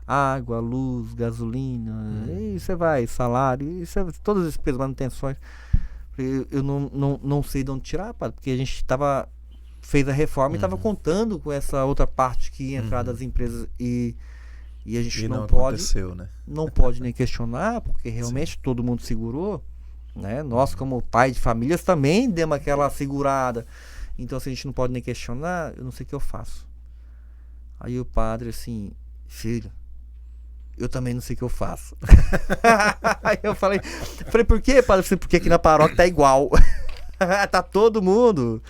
Água, luz, gasolina, e você vai, salário, todas as despesas, manutenções. Eu não sei de onde tirar, padre, porque a gente fez a reforma e estava contando com essa outra parte que ia entrar das empresas e a gente não pode, né? Não pode nem questionar, porque realmente todo mundo segurou, né? Nós, como pai de famílias, também demos aquela segurada. Então, se a gente não pode nem questionar, eu não sei o que eu faço. Aí o padre assim, filho, eu também não sei o que eu faço. Aí eu falei, por quê, padre? Porque aqui na paróquia tá igual. Tá todo mundo.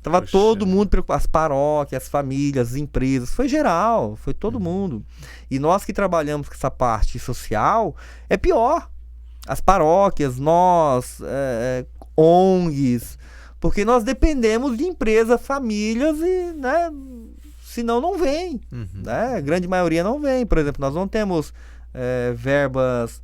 Tava todo mundo preocupado. As paróquias, as famílias, as empresas. Foi geral, foi todo mundo. E nós que trabalhamos com essa parte social, é pior. As paróquias, nós, ONGs. Porque nós dependemos de empresas, famílias e, né? Senão não vem, né? A grande maioria não vem. Por exemplo, nós não temos verbas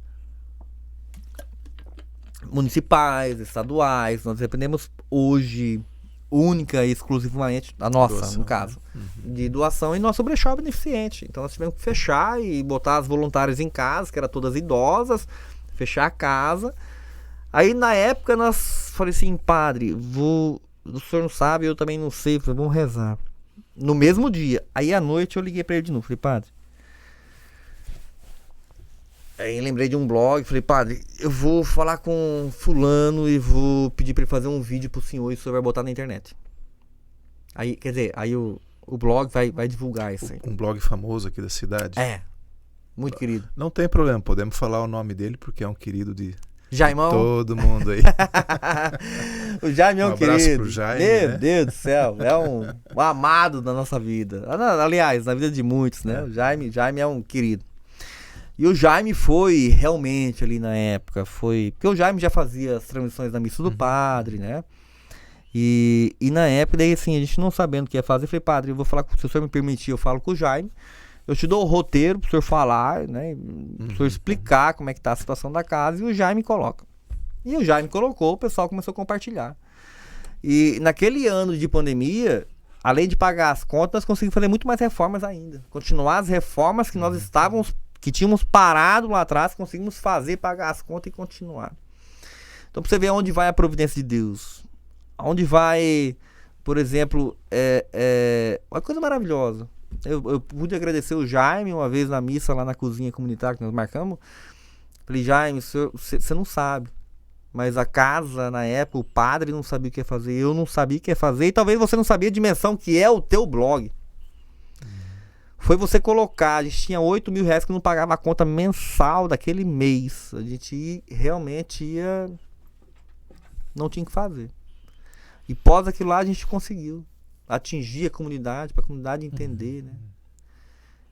municipais, estaduais. Nós dependemos hoje única e exclusivamente a nossa, doação, no caso, de doação, e nosso brechó é beneficente. Então nós tivemos que fechar e botar as voluntárias em casa, que eram todas idosas, fechar a casa Aí na época nós falei assim, padre, o senhor não sabe, eu também não sei, falei, vamos rezar. No mesmo dia. Aí à noite eu liguei pra ele de novo, falei, padre. Aí lembrei de um blog, falei, padre, eu vou falar com fulano e vou pedir pra ele fazer um vídeo pro senhor e o senhor vai botar na internet. Aí, quer dizer, aí o blog vai divulgar isso aí. Um blog famoso aqui da cidade. Muito querido. Não tem problema, podemos falar o nome dele porque é um querido de Jaimão. todo mundo aí. O Jaime é um querido. abraço pro Jaime, Meu Deus do céu, é um amado da nossa vida. Aliás, na vida de muitos, né? O Jaime é um querido. E o Jaime foi realmente ali na época, porque o Jaime já fazia as transmissões da missa do padre, né? E na época, daí assim, a gente não sabendo o que ia fazer, eu falei, padre, eu vou falar, se o senhor me permitir, eu falo com o Jaime, eu te dou o roteiro pro senhor falar, né? Pro senhor explicar como é que tá a situação da casa, e o Jaime coloca. E o Jaime colocou, o pessoal começou a compartilhar. E naquele ano de pandemia, além de pagar as contas, nós conseguimos fazer muito mais reformas ainda. Continuar as reformas que nós que tínhamos parado lá atrás, conseguimos fazer, pagar as contas e continuar. Então pra você ver onde vai a providência de Deus. Onde vai, por exemplo, uma coisa maravilhosa. Eu pude agradecer o Jaime uma vez na missa lá na cozinha comunitária que nós marcamos. Falei, Jaime, você não sabe. Mas a casa, na época, o padre não sabia o que ia fazer. Eu não sabia o que ia fazer. E talvez você não sabia a dimensão que é o teu blog. Foi você colocar. A gente tinha 8 mil reais que não pagava a conta mensal daquele mês. A gente realmente ia... Não tinha o que fazer. E pós aquilo lá a gente conseguiu atingir a comunidade, para a comunidade entender, né?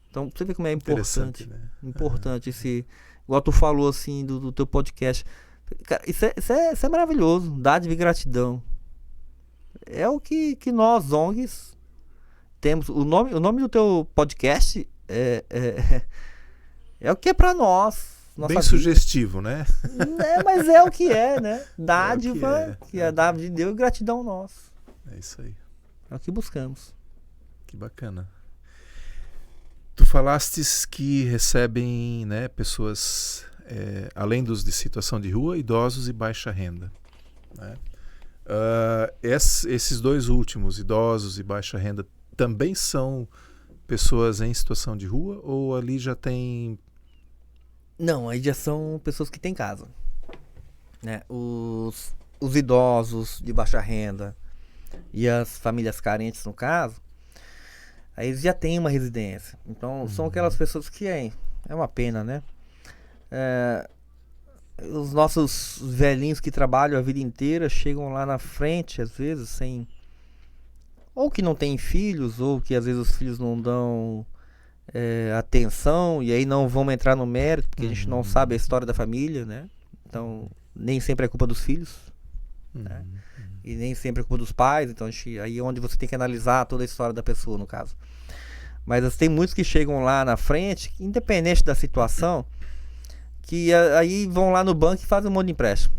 Então, você vê como é importante. Né? Importante esse... Igual tu falou assim do teu podcast. Cara, isso é maravilhoso. Dádiva e gratidão. É o que nós, ONGs, temos. O nome do teu podcast é o que é para nós. Bem vida. Sugestivo, né? Mas é o que é, né? Dádiva, que é a dádiva de Deus, e gratidão nossa. É isso aí. É o que buscamos. Que bacana. Tu falastes que recebem, né, pessoas, além dos de situação de rua, idosos e baixa renda. Né? Esses dois últimos, idosos e baixa renda, também são pessoas em situação de rua ou ali já tem... Não, aí já são pessoas que têm casa, né? Os idosos de baixa renda e as famílias carentes, no caso, aí eles já têm uma residência. Então, são aquelas pessoas que é uma pena, né? Os nossos velhinhos que trabalham a vida inteira chegam lá na frente, às vezes, sem... Ou que não têm filhos, ou que às vezes os filhos não dão... atenção, e aí não vamos entrar no mérito, porque a gente não sabe a história da família, né? Então, nem sempre é culpa dos filhos, né? E nem sempre é culpa dos pais, então aí é onde você tem que analisar toda a história da pessoa, no caso. Mas tem muitos que chegam lá na frente, independente da situação, que aí vão lá no banco e fazem um monte de empréstimo.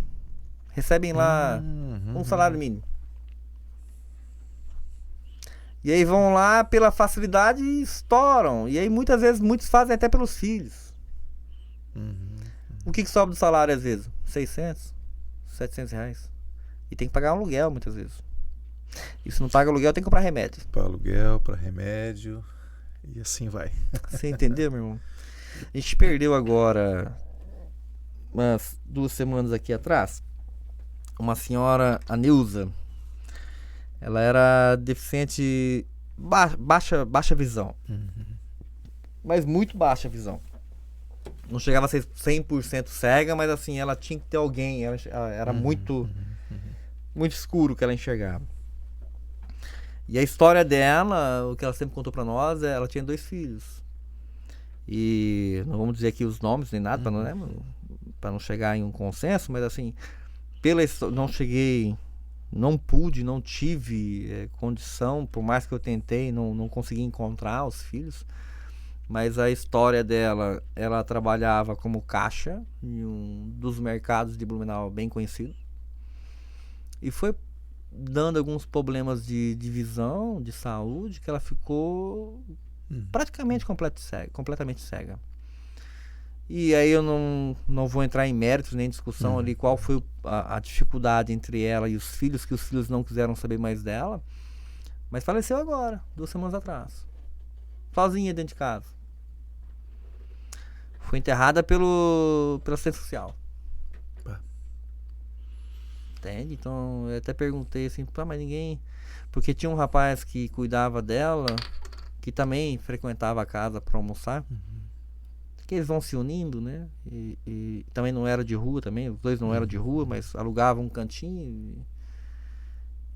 Recebem lá um salário mínimo. E aí vão lá pela facilidade e estouram. E aí muitas vezes muitos fazem até pelos filhos. O que sobra do salário às vezes? 600, 700 reais. E tem que pagar um aluguel muitas vezes. E se não paga aluguel tem que comprar remédio. Para aluguel, para remédio. E assim vai. Você entendeu, meu irmão? A gente perdeu agora, umas 2 semanas aqui atrás, uma senhora, a Neuza. Ela era deficiente, baixa visão. Mas muito baixa visão. Não chegava a ser 100% cega, mas assim, ela tinha que ter alguém. Ela era muito escuro que ela enxergava. E a história dela, o que ela sempre contou pra nós, ela tinha 2 filhos. E não vamos dizer aqui os nomes nem nada, pra não chegar em um consenso, mas assim, não pude, não tive condição, por mais que eu tentei, não consegui encontrar os filhos. Mas a história dela, ela trabalhava como caixa em um dos mercados de Blumenau bem conhecido. E foi dando alguns problemas de visão, de saúde, que ela ficou praticamente completamente cega. E aí eu não vou entrar em méritos nem discussão ali qual foi a dificuldade entre ela e os filhos, que os filhos não quiseram saber mais dela. Mas faleceu agora, 2 semanas atrás. Sozinha dentro de casa. Foi enterrada pela assistência social. Entende? Então eu até perguntei assim, mas ninguém... Porque tinha um rapaz que cuidava dela, que também frequentava a casa para almoçar. Que eles vão se unindo, né? E também não era de rua também, os dois não eram de rua, mas alugavam um cantinho.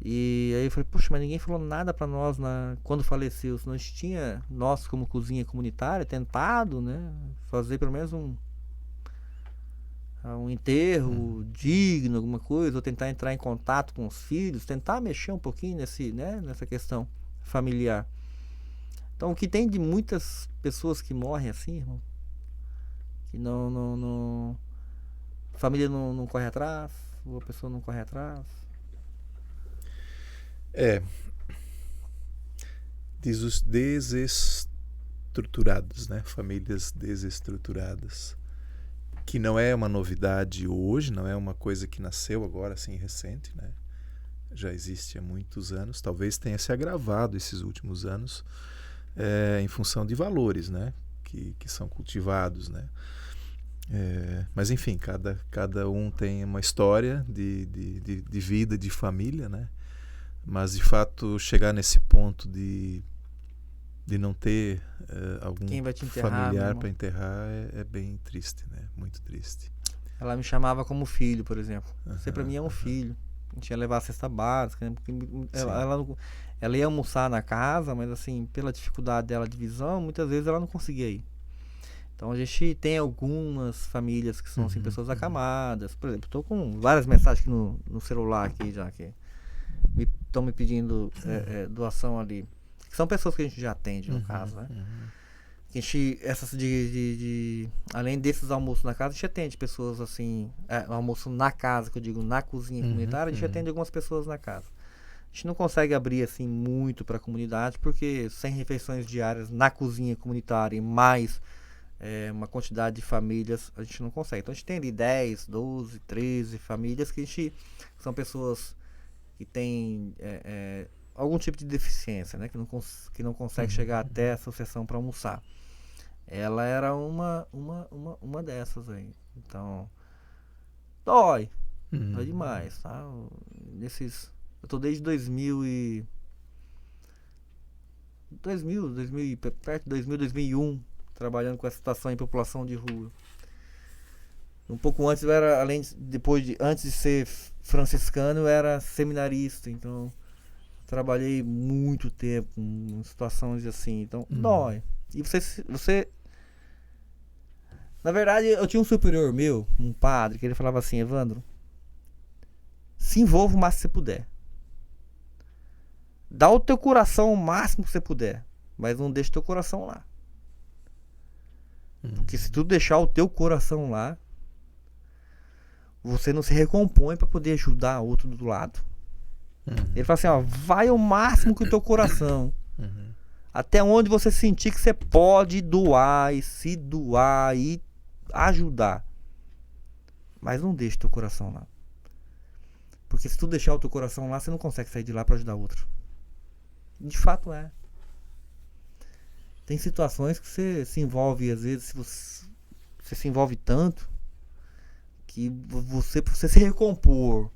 E aí eu falei, puxa, mas ninguém falou nada pra nós quando faleceu. Se nós tinha, nós como cozinha comunitária, tentado, né? Fazer pelo menos um enterro digno, alguma coisa, ou tentar entrar em contato com os filhos, tentar mexer um pouquinho nessa questão familiar. Então o que tem de muitas pessoas que morrem assim, irmão, que a família não corre atrás, ou a pessoa não corre atrás. Diz os desestruturados, né? Famílias desestruturadas. Que não é uma novidade hoje, não é uma coisa que nasceu agora, assim, recente, né? Já existe há muitos anos. Talvez tenha se agravado esses últimos anos em função de valores, né? Que são cultivados, né? Mas enfim, cada um tem uma história de vida, de família, né? Mas de fato chegar nesse ponto de não ter algum familiar para enterrar é bem triste, né? Muito triste. Ela me chamava como filho, por exemplo. Você para mim é um filho. A gente ia levar a cesta básica, né? Porque ela ia almoçar na casa, mas assim, pela dificuldade dela de visão, muitas vezes ela não conseguia ir. Então a gente tem algumas famílias que são assim, pessoas acamadas. Por exemplo, estou com várias mensagens aqui no celular aqui já que estão me pedindo doação ali. Que são pessoas que a gente já atende, no caso, né? A gente, além desses almoços na casa, a gente atende pessoas assim, almoço na casa, que eu digo, na cozinha comunitária, a gente atende algumas pessoas na casa. A gente não consegue abrir assim muito para a comunidade, porque 100 refeições diárias na cozinha comunitária e mais uma quantidade de famílias, a gente não consegue. Então a gente tem ali 10, 12, 13 famílias que são pessoas que têm algum tipo de deficiência, né? Que não consegue chegar até a associação para almoçar. Ela era uma dessas aí. Então, dói demais, tá? Eu tô desde 2000, perto de 2001, trabalhando com essa situação em população de rua. Um pouco antes eu era, antes de ser franciscano, eu era seminarista, então trabalhei muito tempo em situações assim, então dói. E você na verdade, eu tinha um superior meu, um padre, que ele falava assim, Evandro, se envolva o máximo que você puder. Dá o teu coração o máximo que você puder, mas não deixa o teu coração lá. Porque se tu deixar o teu coração lá, você não se recompõe para poder ajudar outro do lado. Ele fala assim, ó, vai ao máximo com o teu coração. Até onde você sentir que você pode doar e se doar e ajudar. Mas não deixe teu coração lá. Porque se tu deixar o teu coração lá, você não consegue sair de lá para ajudar outro. De fato é. Tem situações que você se envolve, às vezes você se envolve tanto que você se recompor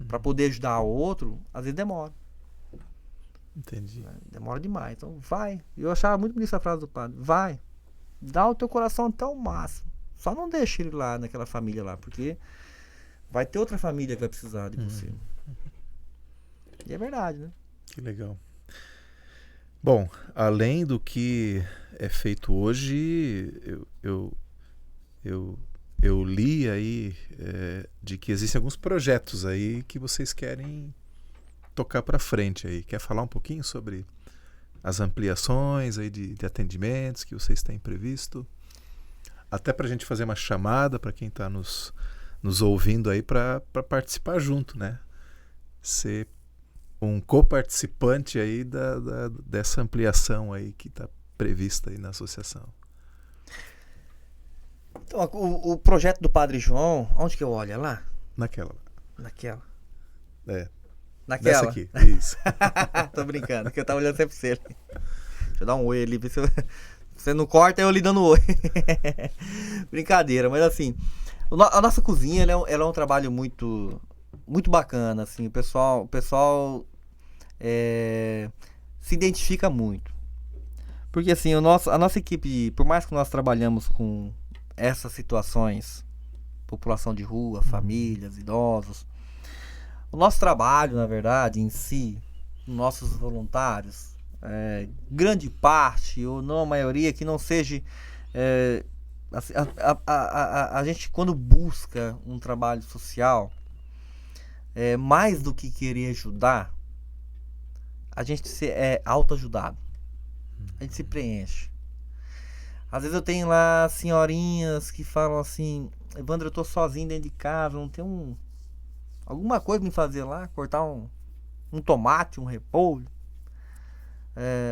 para poder ajudar o outro, às vezes demora. Entendi. Demora demais. Então vai. Eu achava muito bonita essa frase do padre. Vai. Dá o teu coração até o máximo. Só não deixa ele lá naquela família lá, porque vai ter outra família que vai precisar de você. E é verdade, né? Que legal. Bom, além do que é feito hoje, eu li aí de que existem alguns projetos aí que vocês querem tocar para frente aí. Quer falar um pouquinho sobre as ampliações aí de atendimentos que vocês têm previsto? Até para a gente fazer uma chamada para quem está nos ouvindo aí para participar junto, né? Ser um coparticipante aí dessa ampliação aí que está prevista aí na associação. Então, o projeto do Padre João, onde que eu olho? É lá? Naquela. Naquela. É. Naquela? Dessa aqui, isso. Tô brincando, que eu tava olhando sempre pra você. Deixa eu dar um oi ali, se você não corta, eu lhe dando oi. Brincadeira, mas assim, a nossa cozinha, ela é um trabalho muito, muito bacana, assim, o pessoal se identifica muito. Porque assim, a nossa equipe, por mais que nós trabalhamos com essas situações, população de rua, famílias, idosos, o nosso trabalho, na verdade, em si, nossos voluntários, grande parte, ou não a maioria, que não seja... a gente, quando busca um trabalho social, mais do que querer ajudar, a gente é autoajudado. A gente se preenche. Às vezes eu tenho lá senhorinhas que falam assim: Evandro, eu tô sozinho dentro de casa, não tem alguma coisa pra me fazer lá, cortar um tomate, um repolho,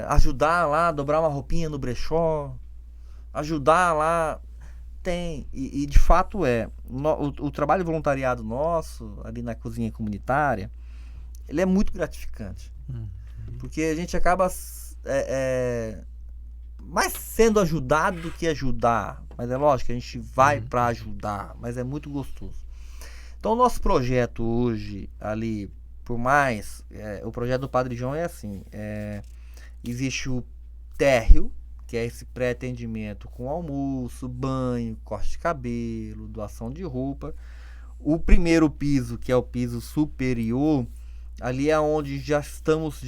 ajudar lá, dobrar uma roupinha no brechó, ajudar lá. Tem, e de fato o trabalho voluntariado nosso ali na cozinha comunitária, ele é muito gratificante, porque a gente acaba mais sendo ajudado do que ajudar, mas é lógico que a gente vai para ajudar, mas é muito gostoso. Então o nosso projeto hoje ali, por mais o projeto do Padre João é assim, existe o térreo, que é esse pré-atendimento com almoço, banho, corte de cabelo, doação de roupa. O primeiro piso, que é o piso superior, ali é onde já estamos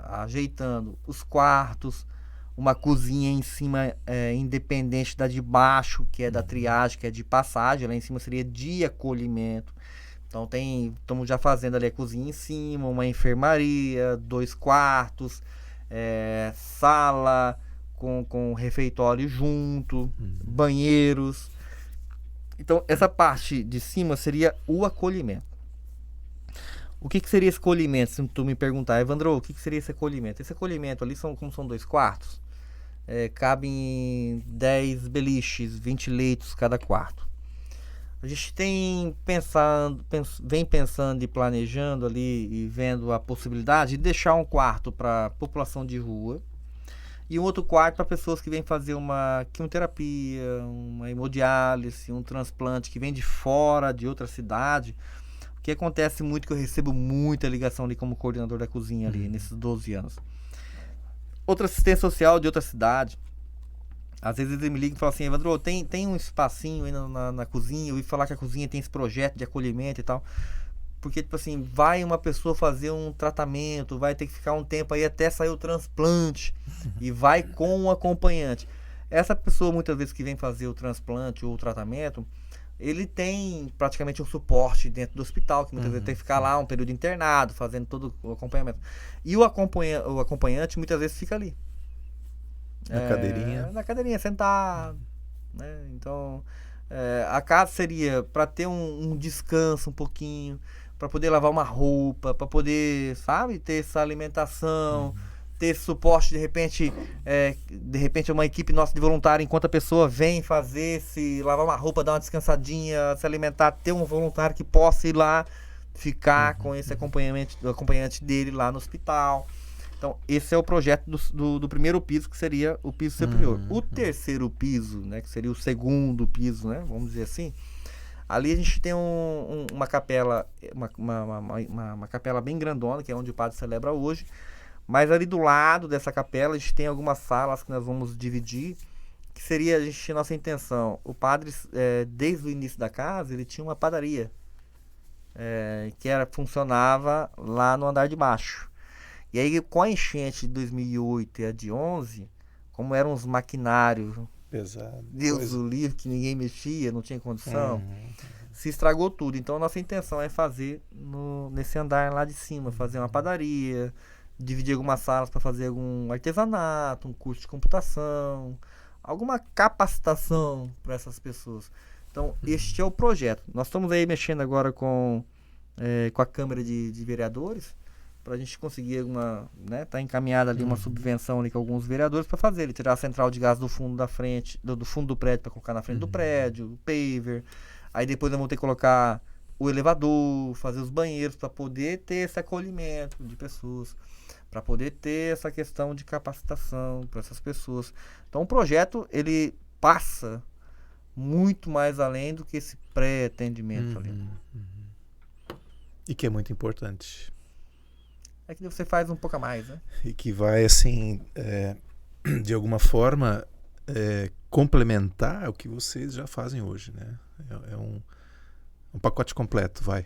ajeitando os quartos, uma cozinha em cima independente da de baixo, que é da triagem, que é de passagem, lá em cima seria de acolhimento. Então estamos já fazendo ali a cozinha em cima, uma enfermaria, 2 quartos, sala com refeitório junto, banheiros. Então essa parte de cima seria o acolhimento. O que seria esse acolhimento? Se tu me perguntar, Evandro, o que seria esse acolhimento? Esse acolhimento ali, como são 2 quartos, cabem 10 beliches, 20 leitos cada quarto. A gente vem pensando e planejando ali e vendo a possibilidade de deixar um quarto para população de rua e um outro quarto para pessoas que vêm fazer uma quimioterapia, uma hemodiálise, um transplante, que vem de fora, de outra cidade. O que acontece muito, que eu recebo muita ligação ali como coordenador da cozinha ali, nesses 12 anos. Outra assistência social de outra cidade. Às vezes ele me liga e fala assim: Evandro, tem um espacinho aí na cozinha, eu ouvi falar que a cozinha tem esse projeto de acolhimento e tal. Porque, tipo assim, vai uma pessoa fazer um tratamento, vai ter que ficar um tempo aí até sair o transplante, e vai com um acompanhante. Essa pessoa, muitas vezes, que vem fazer o transplante ou o tratamento, ele tem praticamente um suporte dentro do hospital, que muitas vezes tem que ficar lá um período internado, fazendo todo o acompanhamento. E o acompanhante muitas vezes fica ali. Na cadeirinha, sentado. Né? Então, a casa seria para ter um descanso um pouquinho, para poder lavar uma roupa, para poder, sabe, ter essa alimentação, ter esse suporte, de repente uma equipe nossa de voluntário, enquanto a pessoa vem fazer, lavar uma roupa, dar uma descansadinha, se alimentar, ter um voluntário que possa ir lá, ficar com esse acompanhante dele lá no hospital. Então, esse é o projeto do primeiro piso, que seria o piso superior. O terceiro piso, né, que seria o segundo piso, né, vamos dizer assim, ali a gente tem uma capela, uma capela bem grandona, que é onde o padre celebra hoje. Mas ali do lado dessa capela a gente tem algumas salas que nós vamos dividir, que seria nossa intenção. O padre, desde o início da casa, ele tinha uma padaria, que funcionava lá no andar de baixo. E aí, com a enchente de 2008 e a de 2011, como eram uns maquinários pesado, Deus o livre, que ninguém mexia, não tinha condição, se estragou tudo. Então a nossa intenção é fazer nesse andar lá de cima, fazer uma padaria, dividir algumas salas para fazer algum artesanato, um curso de computação, alguma capacitação para essas pessoas. Então este é o projeto. Nós estamos aí mexendo agora com a Câmara de Vereadores, para a gente conseguir tá encaminhada ali uma subvenção ali com alguns vereadores para fazer, ele tirar a central de gás do fundo da frente, do fundo do prédio para colocar na frente do prédio, o paver, aí depois nós vamos ter que colocar o elevador, fazer os banheiros para poder ter esse acolhimento de pessoas, para poder ter essa questão de capacitação para essas pessoas. Então o projeto ele passa muito mais além do que esse pré-atendimento ali. E que é muito importante. É que você faz um pouco a mais, né? E que vai, assim, de alguma forma, complementar o que vocês já fazem hoje, né? É um pacote completo, vai.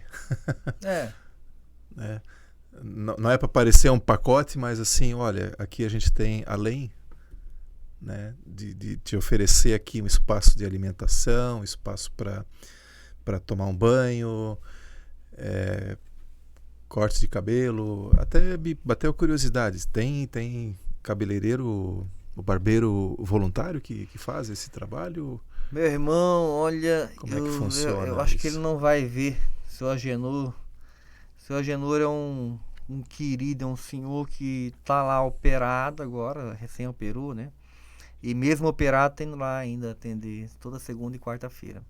Não é para parecer um pacote, mas assim, olha, aqui a gente tem, além, né, de te oferecer aqui um espaço de alimentação, espaço para tomar um banho, corte de cabelo, até me bateu curiosidade. Tem cabeleireiro, o barbeiro voluntário que faz esse trabalho? Meu irmão, olha, como é que funciona eu acho isso? que ele não vai ver. Seu Agenor é um querido, é um senhor que tá lá operado agora, recém operou, né? E mesmo operado tem lá ainda atender toda segunda e quarta-feira.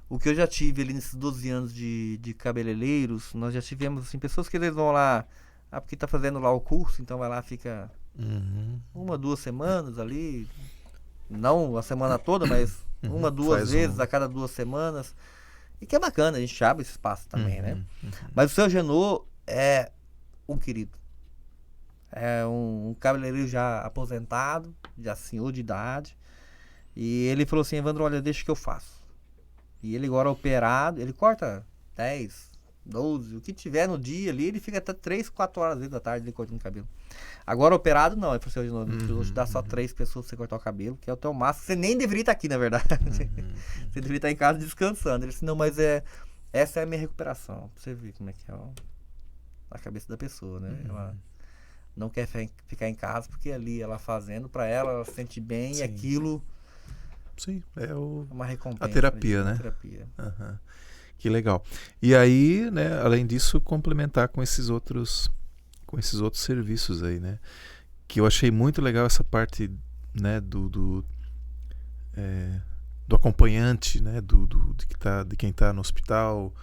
O que eu já tive ali nesses 12 anos de cabeleireiros, nós já tivemos assim, pessoas que eles vão lá, porque tá fazendo lá o curso, então vai lá, fica 1-2 semanas ali, não a semana toda, mas 1-2 vezes a cada 2 semanas, e que é bacana, a gente abre esse espaço também, né? Mas o seu Agenor é um querido, é um cabeleireiro já aposentado, já senhor de idade, e ele falou assim: Evandro, olha, deixa que eu faço. E ele agora operado, ele corta 10, 12, o que tiver no dia ali, ele fica até 3, 4 horas da tarde ele cortando o cabelo. Agora operado não, ele falou assim: eu vou te dar só 3 pessoas pra você cortar o cabelo, que é o teu máximo. Você nem deveria estar aqui, na verdade. Você deveria estar em casa descansando. Ele disse: não, mas essa é a minha recuperação. Pra você ver como é que é a cabeça da pessoa, né? Ela não quer ficar em casa, porque ali ela fazendo, pra ela se sente bem. E aquilo... Sim, uma recompensa. A terapia, né? Terapia. Que legal. E aí, né, além disso, complementar com esses outros serviços aí, né? Que eu achei muito legal essa parte, né, do acompanhante, né, de quem está no hospital.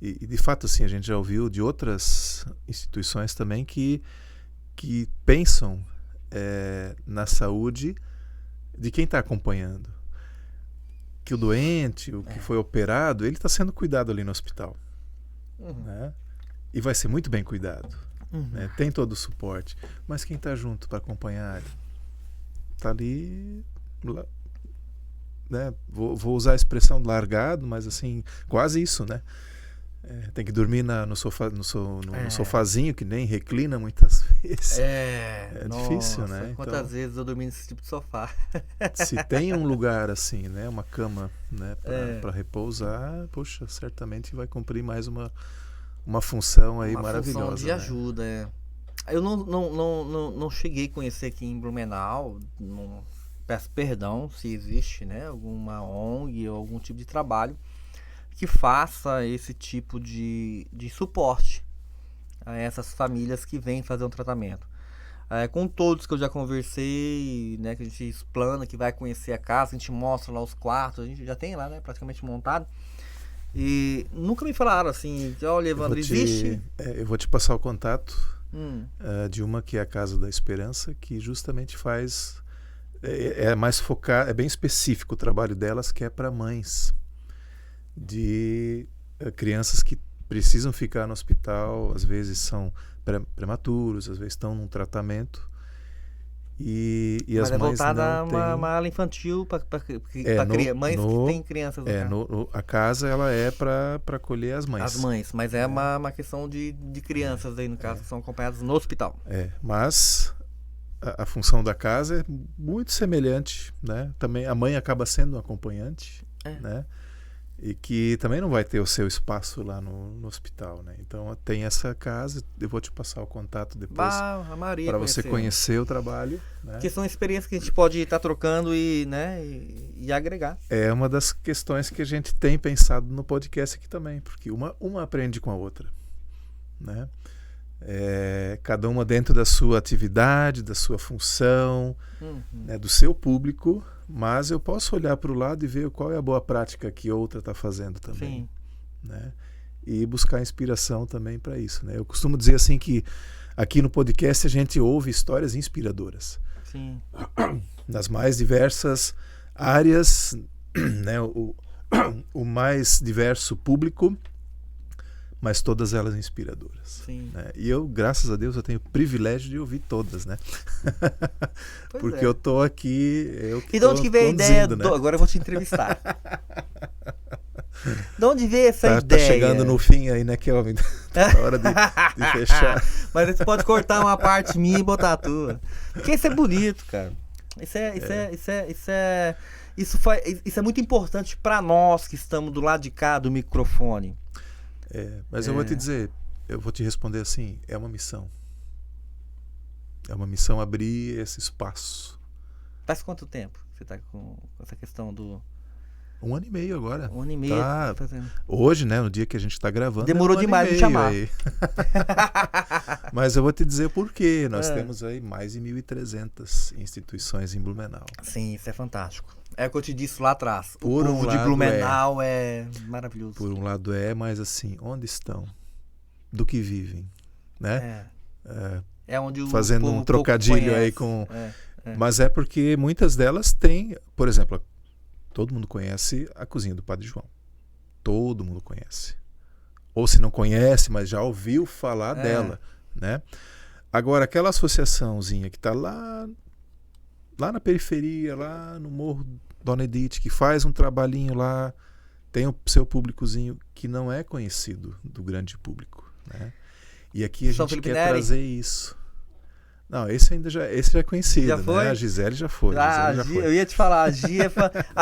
E de fato, assim, a gente já ouviu de outras instituições também que pensam na saúde de quem está acompanhando. Que o doente, o que foi operado, ele está sendo cuidado ali no hospital. Né? E vai ser muito bem cuidado. Né? Tem todo o suporte. Mas quem está junto para acompanhar está ali... Né? Vou usar a expressão largado, mas assim, quase isso, né? Tem que dormir no sofazinho, que nem reclina muitas vezes. Difícil, né? Quantas vezes eu dormi nesse tipo de sofá? Se tem um lugar assim, né, uma cama, né, para repousar, poxa, certamente vai cumprir mais uma função aí maravilhosa. Uma função de ajuda, Eu não cheguei a conhecer aqui em Blumenau, peço perdão se existe, né, alguma ONG ou algum tipo de trabalho que faça esse tipo de suporte a essas famílias que vêm fazer um tratamento. Com todos que eu já conversei, né, que a gente explana, que vai conhecer a casa, a gente mostra lá os quartos, a gente já tem lá, né, praticamente montado. E nunca me falaram assim, olha, Evandro, existe... eu vou te passar o contato de uma que é a Casa da Esperança, que justamente faz... mais focado, é bem específico o trabalho delas, que é para mães de crianças que precisam ficar no hospital, às vezes são prematuros, às vezes estão num tratamento e as mães voltada não têm... uma ala infantil para mães que têm crianças a casa ela é para acolher as mães. As mães, mas é uma questão de crianças aí no caso, que são acompanhadas no hospital. Mas a função da casa é muito semelhante, né? Também a mãe acaba sendo um acompanhante, né? E que também não vai ter o seu espaço lá no hospital, né? Então tem essa casa, eu vou te passar o contato depois para você conhecer o trabalho, né? Porque são experiências que a gente pode estar trocando e agregar. É uma das questões que a gente tem pensado no podcast aqui também, porque uma aprende com a outra, né? cada uma dentro da sua atividade, da sua função, né, do seu público, mas eu posso olhar para o lado e ver qual é a boa prática que outra está fazendo também. Né? E buscar inspiração também para isso. Né? Eu costumo dizer assim que aqui no podcast a gente ouve histórias inspiradoras. Sim. Nas mais diversas áreas, né? O mais diverso público, mas todas elas inspiradoras. Sim. Né? E eu, graças a Deus, eu tenho o privilégio de ouvir todas, né? Porque eu tô aqui. E de onde que veio a ideia? Né? Agora eu vou te entrevistar. De onde veio essa ideia? Tá chegando no fim aí, né, Kelvin? Tá hora de fechar. Mas você pode cortar uma parte minha e botar a tua. Porque isso é bonito, cara. Isso é muito importante para nós que estamos do lado de cá do microfone. Mas eu vou te dizer, eu vou te responder assim, é uma missão. É uma missão abrir esse espaço. Faz quanto tempo você está com essa questão do... 1 ano e meio agora. 1 ano e meio. Tá fazendo. Hoje, né, no dia que a gente está gravando. Demorou demais de chamar. Mas eu vou te dizer por quê. Nós temos aí mais de 1.300 instituições em Blumenau. Sim, isso é fantástico. É o que eu te disse lá atrás. O por povo de Blumenau é maravilhoso. Por um lado mas assim, onde estão? Do que vivem? Né? É onde o fazendo povo um trocadilho aí com... Mas é porque muitas delas têm, por exemplo, todo mundo conhece a cozinha do Padre João. Todo mundo conhece. Ou se não conhece, mas já ouviu falar dela. Né? Agora, aquela associaçãozinha que está lá na periferia, lá no Morro Dona Edith, que faz um trabalhinho lá, tem o seu públicozinho que não é conhecido do grande público. Né? E aqui a gente quer trazer isso. Não, esse já é conhecido, já foi? Né? A Gisele já foi. Eu ia te falar, a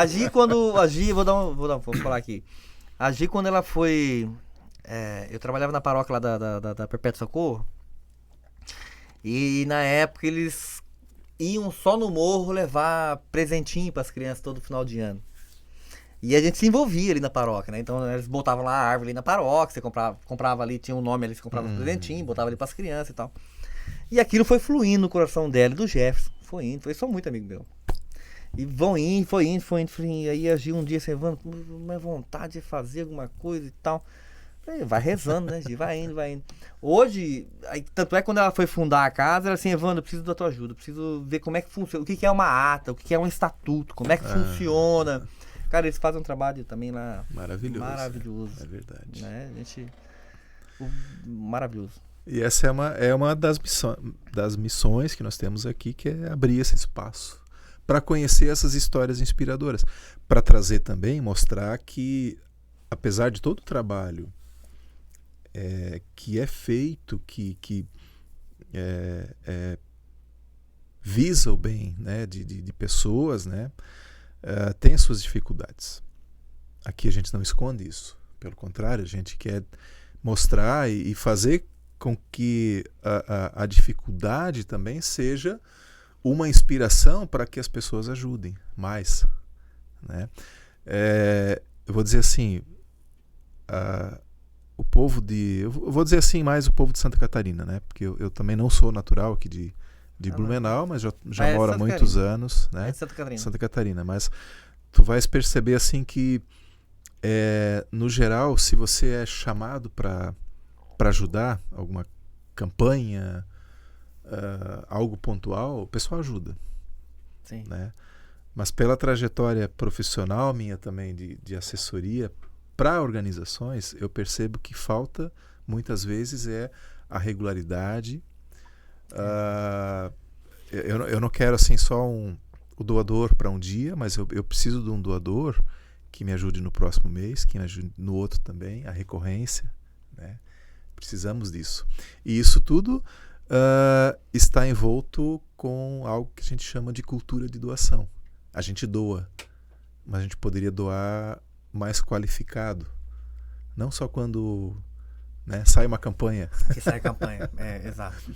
Gi quando... vou falar aqui. A Gi, quando ela foi... eu trabalhava na paróquia lá da Perpétuo Socorro. E na época eles iam só no morro levar presentinho para as crianças todo final de ano. E a gente se envolvia ali na paróquia, né? Então eles botavam lá a árvore ali na paróquia, você comprava ali, tinha um nome ali, você comprava um presentinho, botava ali para as crianças e tal. E aquilo foi fluindo no coração dela e do Jefferson. Foi indo, eles são muito amigos meus. E foi indo. E aí a Gi um dia assim, uma vontade de fazer alguma coisa e tal. Vai rezando, né, Gi? Vai indo. Hoje, tanto é que quando ela foi fundar a casa, ela assim, Evandro, eu preciso da tua ajuda, eu preciso ver como é que funciona, o que é uma ata, o que é um estatuto, como é que funciona. Cara, eles fazem um trabalho também lá maravilhoso. É verdade. Né? Maravilhoso. E essa é uma das missões que nós temos aqui, que é abrir esse espaço para conhecer essas histórias inspiradoras, para trazer também, mostrar que, apesar de todo o trabalho que é feito, que visa o bem, né, de pessoas, né, tem suas dificuldades. Aqui a gente não esconde isso. Pelo contrário, a gente quer mostrar e fazer com que a dificuldade também seja uma inspiração para que as pessoas ajudem mais. Né? Eu vou dizer assim, o povo eu vou dizer assim mais o povo de Santa Catarina, né? Porque eu também não sou natural aqui de Blumenau, mas já moro há muitos anos, né? Santa Catarina. Mas tu vais perceber assim que no geral, se você é chamado para ajudar alguma campanha, algo pontual, o pessoal ajuda. Sim. Né? Mas pela trajetória profissional minha também de assessoria para organizações, eu percebo que falta muitas vezes a regularidade. Eu não quero assim só o doador para um dia, mas eu preciso de um doador que me ajude no próximo mês, que me ajude no outro também, a recorrência. Né? Precisamos disso. E isso tudo está envolto com algo que a gente chama de cultura de doação. A gente doa, mas a gente poderia doar mais qualificado. Não só quando, né, sai uma campanha. Que sai a campanha, exato.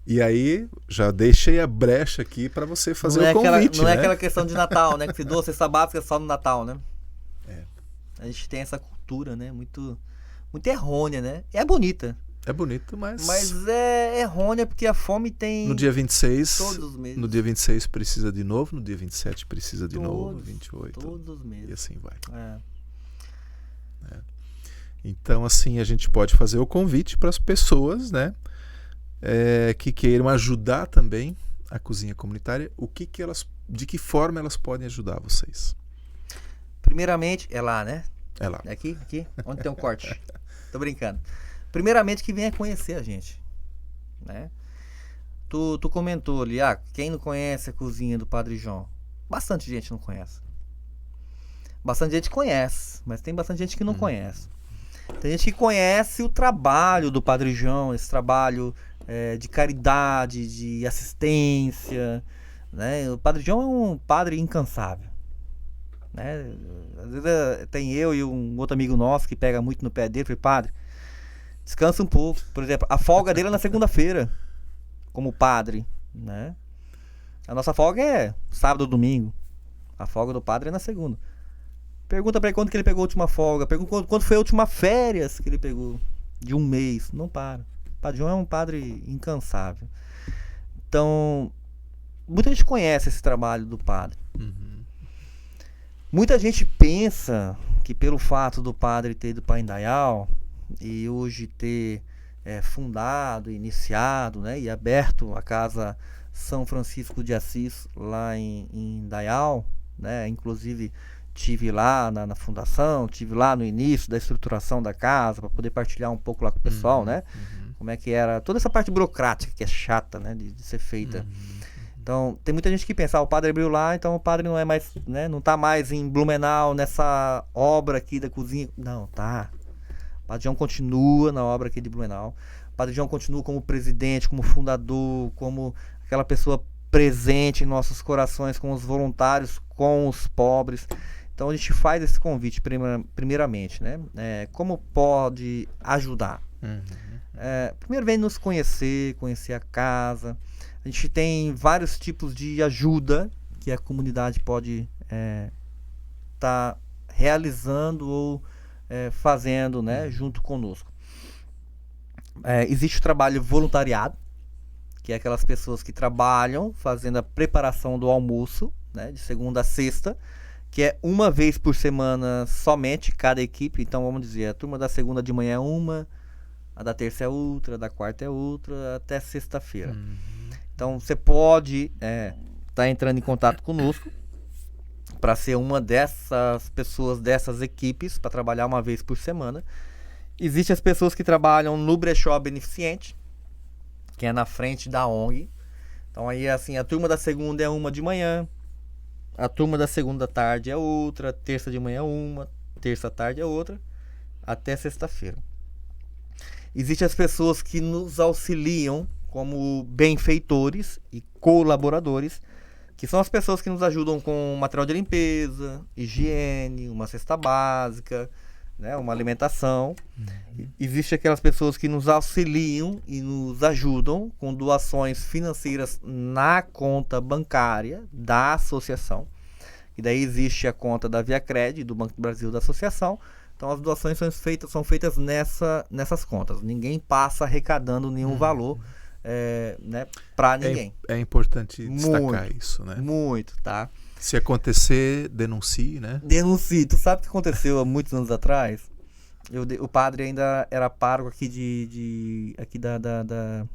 E aí, já deixei a brecha aqui para você fazer o convite. Não né? é aquela questão de Natal, né? Que se doa cesta básica só no Natal, né? É. A gente tem essa cultura, né? Muito errônea, né? É bonita. É bonito, mas... Mas é errônea porque a fome tem... No dia 26... Todos os meses. No dia 26 precisa de novo, no dia 27 precisa de novo, 28... Todos os meses. E assim vai. É. Então, assim, a gente pode fazer o convite para as pessoas, né? Que queiram ajudar também a cozinha comunitária. De que forma elas podem ajudar vocês? Primeiramente, é lá, né? É lá. É aqui? Onde tem um corte? Tô brincando. Primeiramente, que venha conhecer a gente, né? Tu comentou ali, quem não conhece a cozinha do Padre João? Bastante gente não conhece. Bastante gente conhece, mas tem bastante gente que não conhece. Tem gente que conhece o trabalho do Padre João, esse trabalho de caridade, de assistência, né? O Padre João é um padre incansável, né? Às vezes tem eu e um outro amigo nosso que pega muito no pé dele, falei, padre, descansa um pouco. Por exemplo, a folga dele é na segunda-feira, como padre, né? A nossa folga é sábado ou domingo. A folga do padre é na segunda. Pergunta pra ele quando que ele pegou a última folga. Pergunta quando foi a última férias que ele pegou. De um mês. Não para. O Padre João é um padre incansável. Então, muita gente conhece esse trabalho do padre. Uhum. Muita gente pensa que pelo fato do padre ter ido para Indaial e hoje ter fundado, iniciado, né, e aberto a Casa São Francisco de Assis lá em Indaial, né, inclusive tive lá na fundação, tive lá no início da estruturação da casa para poder partilhar um pouco lá com o pessoal, né? Como é que era toda essa parte burocrática que é chata, né, de ser feita. Então, tem muita gente que pensa, o padre abriu lá, então o padre não é mais, né, não tá mais em Blumenau nessa obra aqui da cozinha. Não, tá. O Padre João continua na obra aqui de Blumenau. O Padre João continua como presidente, como fundador, como aquela pessoa presente em nossos corações, com os voluntários, com os pobres. Então a gente faz esse convite primeiramente, né? Como pode ajudar? Primeiro vem nos conhecer a casa. A gente tem vários tipos de ajuda que a comunidade pode tá realizando ou fazendo, né, junto conosco. Existe o trabalho voluntariado, que é aquelas pessoas que trabalham fazendo a preparação do almoço, né, de segunda a sexta, que é uma vez por semana somente cada equipe. Então vamos dizer, a turma da segunda de manhã é uma, a da terça é outra, a da quarta é outra, até sexta-feira. Então você pode tá entrando em contato conosco para ser uma dessas pessoas, dessas equipes, para trabalhar uma vez por semana. Existem as pessoas que trabalham no brechó beneficente, que é na frente da ONG. Então aí assim, a turma da segunda é uma de manhã, a turma da segunda tarde é outra, terça de manhã é uma, terça tarde é outra, até sexta-feira. Existem as pessoas que nos auxiliam como benfeitores e colaboradores, que são as pessoas que nos ajudam com material de limpeza, higiene, uma cesta básica, né, uma alimentação. Existem aquelas pessoas que nos auxiliam e nos ajudam com doações financeiras na conta bancária da associação. E daí existe a conta da ViaCred, do Banco do Brasil, da associação. Então as doações são feitas nessas contas. Ninguém passa arrecadando nenhum valor né, para ninguém. É importante destacar isso, né? Muito, tá? Se acontecer, denuncie, né? Denuncie. Tu sabe o que aconteceu há muitos anos atrás? O padre ainda era pároco aqui aqui da Vila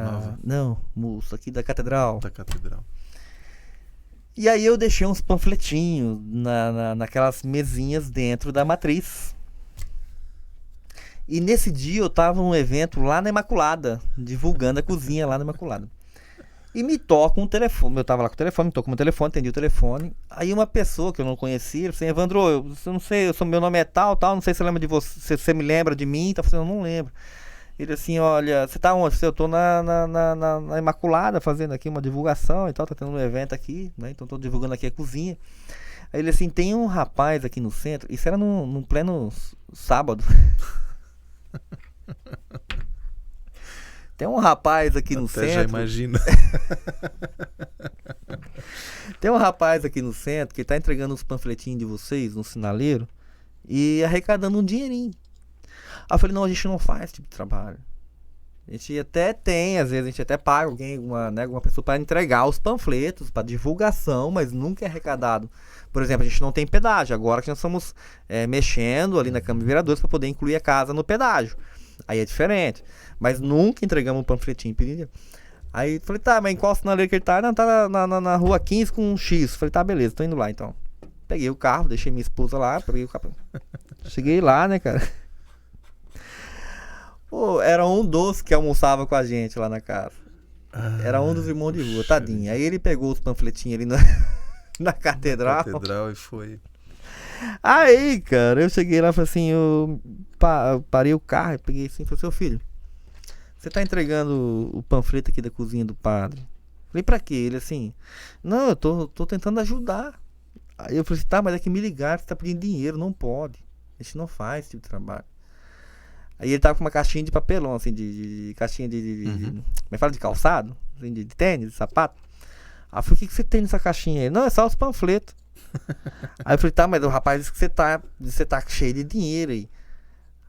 Nova? Não, moço, aqui da Catedral. Da Catedral. E aí eu deixei uns panfletinhos naquelas mesinhas dentro da matriz. E nesse dia eu tava num evento lá na Imaculada, divulgando a cozinha lá na Imaculada. E me toca um telefone, eu tava lá com o telefone, me tocou meu telefone, atendi o telefone. Aí uma pessoa que eu não conhecia, ele falou assim, Evandro, eu não sei, meu nome é tal, não sei se você lembra de você, se você me lembra de mim, tá falando, eu não lembro. Ele assim, olha, você tá onde? Eu tô na Imaculada fazendo aqui uma divulgação e tal, tá tendo um evento aqui, né? Então tô divulgando aqui a cozinha. Aí ele assim, tem um rapaz aqui no centro, isso era num pleno sábado. Tem um rapaz aqui no centro. Já imagina. Tem um rapaz aqui no centro que tá entregando uns panfletinhos de vocês no sinaleiro e arrecadando um dinheirinho. Aí eu falei, não, a gente não faz esse tipo de trabalho. A gente até tem, às vezes a gente até paga alguém, alguma pessoa para entregar os panfletos, para divulgação, mas nunca é arrecadado. Por exemplo, a gente não tem pedágio, agora que nós estamos mexendo ali na Câmara de Vereadores para poder incluir a casa no pedágio. Aí é diferente. Mas nunca entregamos um panfletinho pedido. Aí falei, tá, mas em qual sinaleiro que ele tá? Não, tá na rua 15 com um X. Falei, tá, beleza, tô indo lá então. Peguei o carro, deixei minha esposa lá, peguei o carro. Cheguei lá, né, cara? Pô, era um dos que almoçava com a gente lá na casa. Era um dos irmãos de rua, tadinho. Aí ele pegou os panfletinhos ali na catedral. Na catedral e foi. Aí, cara, eu cheguei lá e falei assim, eu parei o carro, peguei assim e falei, seu filho, você tá entregando o panfleto aqui da cozinha do padre? Falei, pra quê? Ele assim, não, eu tô tentando ajudar. Aí eu falei assim, tá, mas é que me ligaram, você tá pedindo dinheiro, não pode. A gente não faz esse tipo de trabalho. Aí ele tava com uma caixinha de papelão, assim, de caixinha como é que fala? De calçado, assim, de tênis, de sapato. Aí eu falei, o que você tem nessa caixinha aí? Não, é só os panfletos. Aí eu falei, tá, mas o rapaz disse que você tá cheio de dinheiro aí.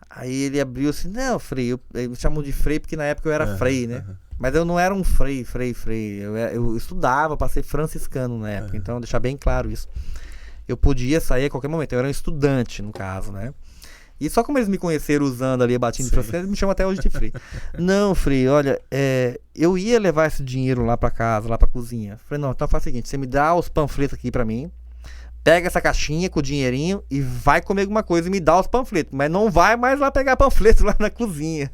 Aí ele abriu assim, não, Frei, ele me chamou de Frei porque na época eu era Frei, né? Mas eu não era um Frei. Eu estudava pra ser franciscano na época, então deixar bem claro isso. Eu podia sair a qualquer momento, eu era um estudante, no caso, né? E só como eles me conheceram usando ali a batina de franciscano, eles me chamam até hoje de Frei. Não, Frei, olha, eu ia levar esse dinheiro lá pra casa, lá pra cozinha. Falei, não, então faz o seguinte, você me dá os panfletos aqui pra mim, pega essa caixinha com o dinheirinho e vai comer alguma coisa e me dá os panfletos. Mas não vai mais lá pegar panfletos lá na cozinha,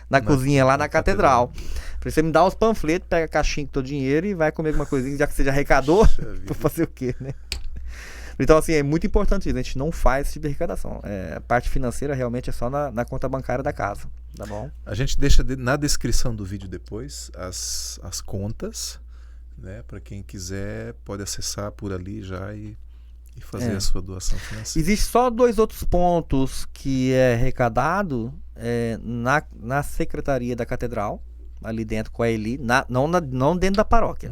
na cozinha lá na catedral. Falei, você me dá os panfletos, pega a caixinha com o teu dinheiro e vai comer alguma coisinha, já que você já arrecadou, pra fazer o quê, né? Então, assim, é muito importante isso. A gente não faz esse tipo de arrecadação. A parte financeira realmente é só na conta bancária da casa, tá bom? A gente deixa na descrição do vídeo depois as contas, né? Para quem quiser, pode acessar por ali já e fazer a sua doação financeira. Existe só 2 outros pontos que é arrecadado na secretaria da catedral, ali dentro com a Eli, não dentro da paróquia.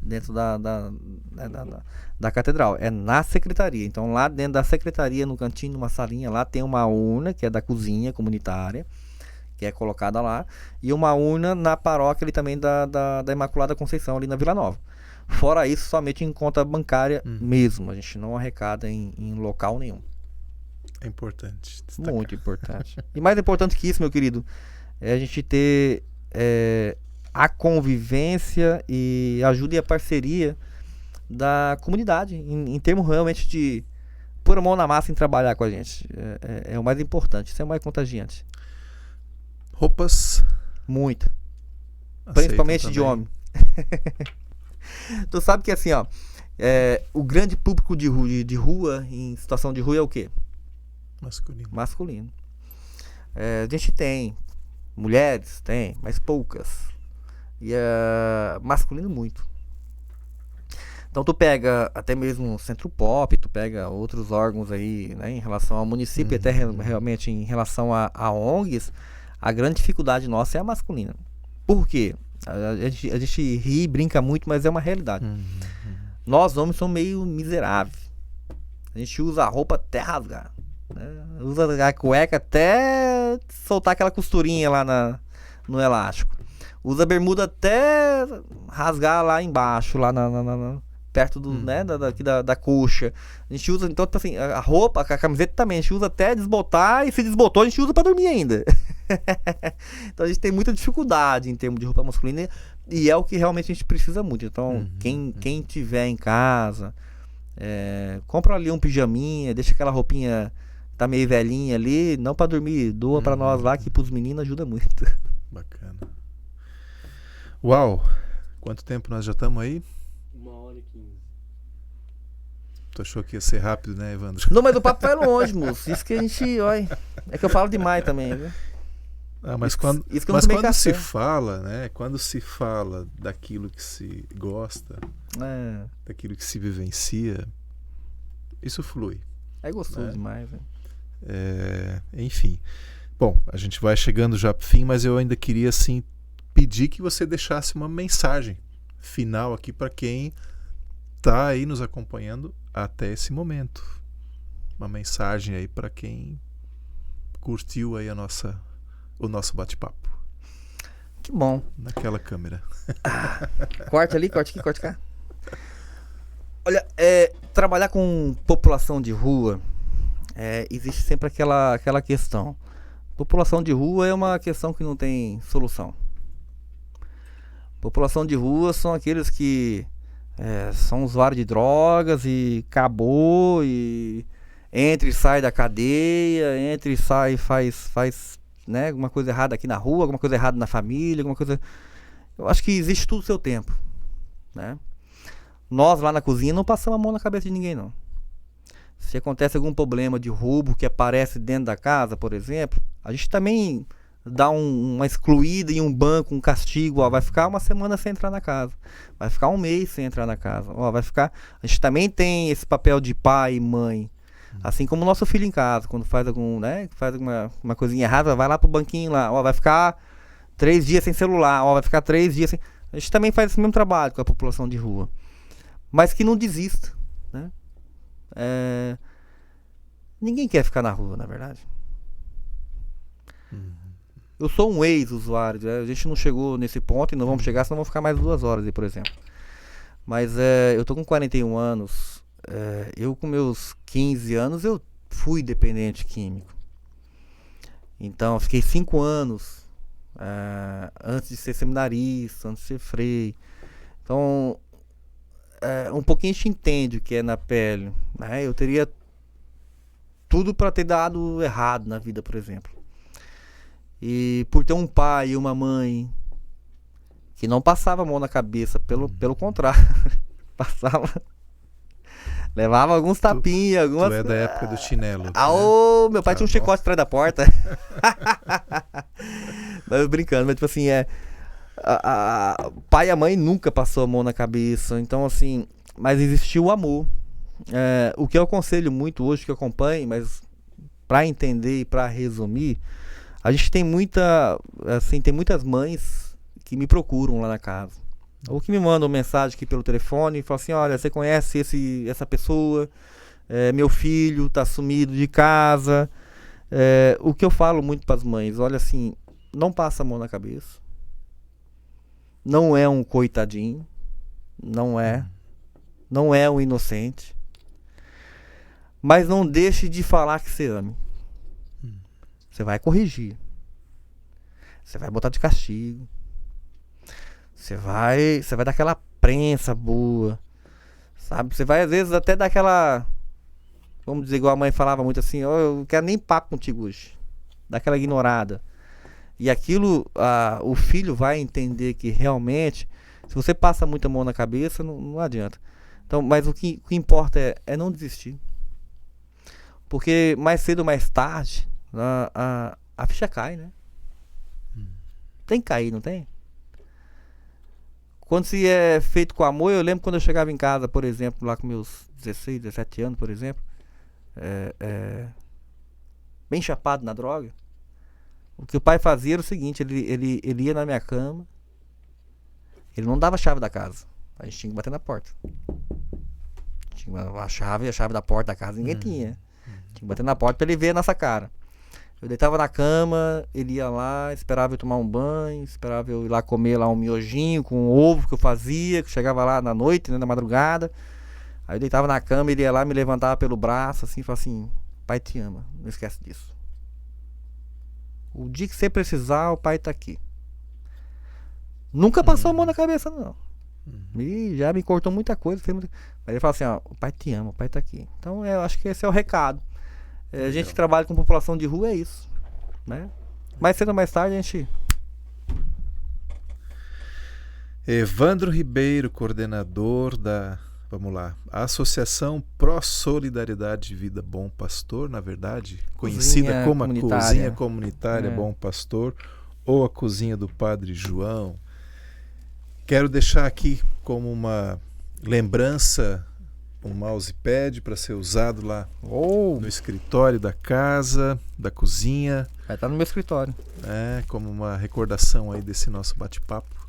Dentro da catedral, é na secretaria. Então lá dentro da secretaria, no cantinho, numa salinha, lá tem uma urna que é da cozinha comunitária, que é colocada lá, e uma urna na paróquia ali também da Imaculada Conceição, ali na Vila Nova. Fora isso, somente em conta bancária mesmo, a gente não arrecada em local nenhum. É importante destacar. Muito importante. E mais importante que isso, meu querido, é a gente ter a convivência e ajuda e a parceria da comunidade, em termos realmente de pôr a mão na massa em trabalhar com a gente. É o mais importante, isso é o mais contagiante. Roupas? Muito. Principalmente de homem. Tu sabe que assim, ó, o grande público de rua, em situação de rua, é o quê? Masculino. A gente tem mulheres, mas poucas. E masculino muito. Então tu pega até mesmo o Centro Pop, tu pega outros órgãos aí, né, em relação ao município, até realmente em relação a ONGs, a grande dificuldade nossa é a masculina. Por quê? A gente ri e brinca muito, mas é uma realidade. Nós homens somos meio miseráveis. A gente usa a roupa até rasgar, né? Usa a cueca até soltar aquela costurinha lá no elástico. Usa a bermuda até rasgar lá embaixo, lá perto do, né, da coxa. A gente usa, então, assim, a roupa, a camiseta também, a gente usa até desbotar, e se desbotou, a gente usa pra dormir ainda. Então a gente tem muita dificuldade em termos de roupa masculina, e é o que realmente a gente precisa muito. Então, quem tiver em casa, compra ali um pijaminha, deixa aquela roupinha tá meio velhinha ali, não pra dormir, doa pra nós lá, que pros meninos ajuda muito. Bacana. Uau! Quanto tempo nós já estamos aí? 1h15. Tu achou que ia ser rápido, né, Evandro? Não, mas o papo vai longe, moço. Isso que a gente, olha, é que eu falo demais também, viu? Mas quando se fala, né? Quando se fala daquilo que se gosta, daquilo que se vivencia, isso flui. É gostoso demais, velho. Enfim. Bom, a gente vai chegando já pro fim, mas eu ainda queria, assim, pedir que você deixasse uma mensagem final aqui para quem está aí nos acompanhando até esse momento. Uma mensagem aí para quem curtiu aí o nosso bate-papo. Que bom. Naquela câmera. Corte ali, corte aqui, corte cá. Olha, trabalhar com população de rua, existe sempre aquela questão. População de rua é uma questão que não tem solução. População de rua são aqueles que são usuários de drogas e acabou, e entra e sai da cadeia, entra e sai, faz né, alguma coisa errada aqui na rua, alguma coisa errada na família, alguma coisa... Eu acho que existe tudo o seu tempo, né? Nós lá na cozinha não passamos a mão na cabeça de ninguém, não. Se acontece algum problema de roubo que aparece dentro da casa, por exemplo, a gente também dá uma excluída em um banco, um castigo, ó, vai ficar uma semana sem entrar na casa, vai ficar um mês sem entrar na casa, ó, vai ficar... A gente também tem esse papel de pai e mãe, assim como o nosso filho em casa, quando faz uma coisinha errada, vai lá pro banquinho lá, ó, vai ficar 3 dias sem celular, ó, vai ficar 3 dias sem... A gente também faz esse mesmo trabalho com a população de rua, mas que não desista, né? Ninguém quer ficar na rua, na verdade. Eu sou um ex-usuário, né? A gente não chegou nesse ponto e não vamos chegar, senão vamos ficar mais 2 horas aí, por exemplo. Mas eu tô com 41 anos, eu com meus 15 anos eu fui dependente químico. Então eu fiquei 5 anos antes de ser seminarista, antes de ser frei. Então um pouquinho a gente entende o que é na pele, né? Eu teria tudo para ter dado errado na vida, por exemplo. E por ter um pai e uma mãe que não passava a mão na cabeça, pelo contrário, passava, levava alguns tapinhas, algumas... Tu é da época do chinelo. Meu pai tinha um chicote atrás da porta. Mas brincando, mas tipo assim, pai e a mãe nunca passou a mão na cabeça, então assim, mas existiu o amor. O que eu aconselho muito hoje, que eu acompanho, mas para entender e para resumir, a gente tem tem muitas mães que me procuram lá na casa, ou que me mandam mensagem aqui pelo telefone e falam assim: olha, você conhece essa pessoa, meu filho tá sumido de casa. O que eu falo muito para as mães: olha, assim, não passa a mão na cabeça, não é um coitadinho, não é um inocente, mas não deixe de falar que você ama. Você vai corrigir, você vai botar de castigo, você vai dar aquela prensa boa, sabe? Você vai às vezes até dar aquela, vamos dizer, igual a mãe falava muito assim: oh, eu não quero nem papo contigo hoje, dá aquela ignorada. E aquilo, o filho vai entender que realmente, se você passa muita mão na cabeça, não adianta. Então, mas o que importa é não desistir, porque mais cedo ou mais tarde a ficha cai, né? Tem que cair, não tem? Quando se é feito com amor, eu lembro quando eu chegava em casa, por exemplo, lá com meus 16, 17 anos, por exemplo, bem chapado na droga, o que o pai fazia era o seguinte: ele ia na minha cama, ele não dava a chave da casa, a gente tinha que bater na porta. Tinha a chave da porta da casa ninguém tinha. Tinha que bater na porta pra ele ver a nossa cara. Eu deitava na cama, ele ia lá, esperava eu tomar um banho, esperava eu ir lá comer lá um miojinho com ovo que eu fazia, que chegava lá na noite, né, na madrugada. Aí eu deitava na cama, ele ia lá, me levantava pelo braço, assim, e falava assim: pai te ama, não esquece disso. O dia que você precisar, o pai tá aqui. Nunca passou a mão na cabeça, não. E já me cortou muita coisa. Mas ele fala assim: ó, o pai te ama, o pai tá aqui. Então eu acho que esse é o recado. A gente que trabalha com população de rua é isso, né? Mais cedo ou mais tarde a gente... Evandro Ribeiro, coordenador da, vamos lá, Associação Pró Solidariedade Vida Bom Pastor, na verdade, conhecida como a Cozinha Comunitária Bom Pastor, ou a Cozinha do Padre João. Quero deixar aqui como uma lembrança um mousepad para ser usado lá no escritório da casa, da cozinha. Vai estar no meu escritório. Como uma recordação aí desse nosso bate-papo,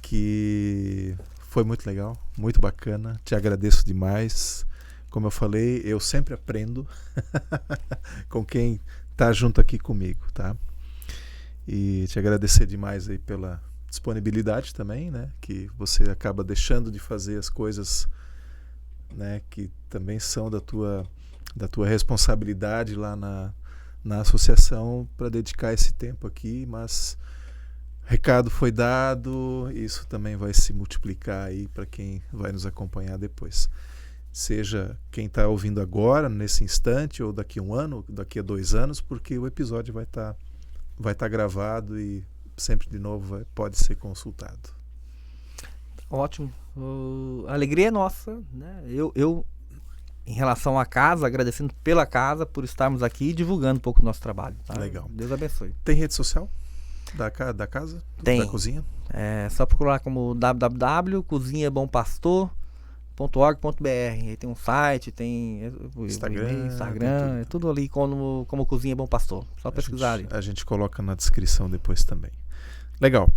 que foi muito legal, muito bacana. Te agradeço demais. Como eu falei, eu sempre aprendo com quem está junto aqui comigo, tá? E te agradecer demais aí pela disponibilidade também, né? Que você acaba deixando de fazer as coisas, né, que também são da tua responsabilidade lá na associação para dedicar esse tempo aqui, mas recado foi dado, isso também vai se multiplicar aí para quem vai nos acompanhar depois. Seja quem está ouvindo agora, nesse instante, ou daqui a 1 ano, daqui a 2 anos, porque o episódio vai estar gravado e sempre de novo pode ser consultado. Ótimo. A alegria é nossa, né? Eu, em relação à casa, agradecendo pela casa, por estarmos aqui e divulgando um pouco do nosso trabalho. Tá? Legal. Deus abençoe. Tem rede social da casa? Tem. Da cozinha? É só procurar como www.cozinhabompastor.org.br. Aí tem um site, tem Instagram, é tudo ali como Cozinha Bom Pastor. Só pesquisar ali. A gente coloca na descrição depois também. Legal.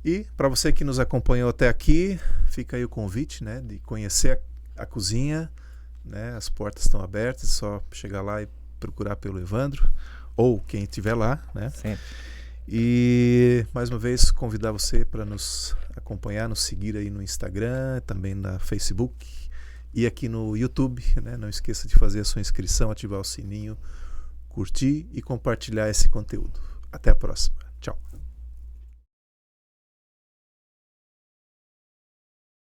E para você que nos acompanhou até aqui, fica aí o convite, né, de conhecer a cozinha, né? As portas estão abertas, é só chegar lá e procurar pelo Evandro ou quem estiver lá, né? Sempre. E mais uma vez convidar você para nos acompanhar, nos seguir aí no Instagram, também na Facebook e aqui no YouTube, né? Não esqueça de fazer a sua inscrição, ativar o sininho, curtir e compartilhar esse conteúdo. Até a próxima. Tchau.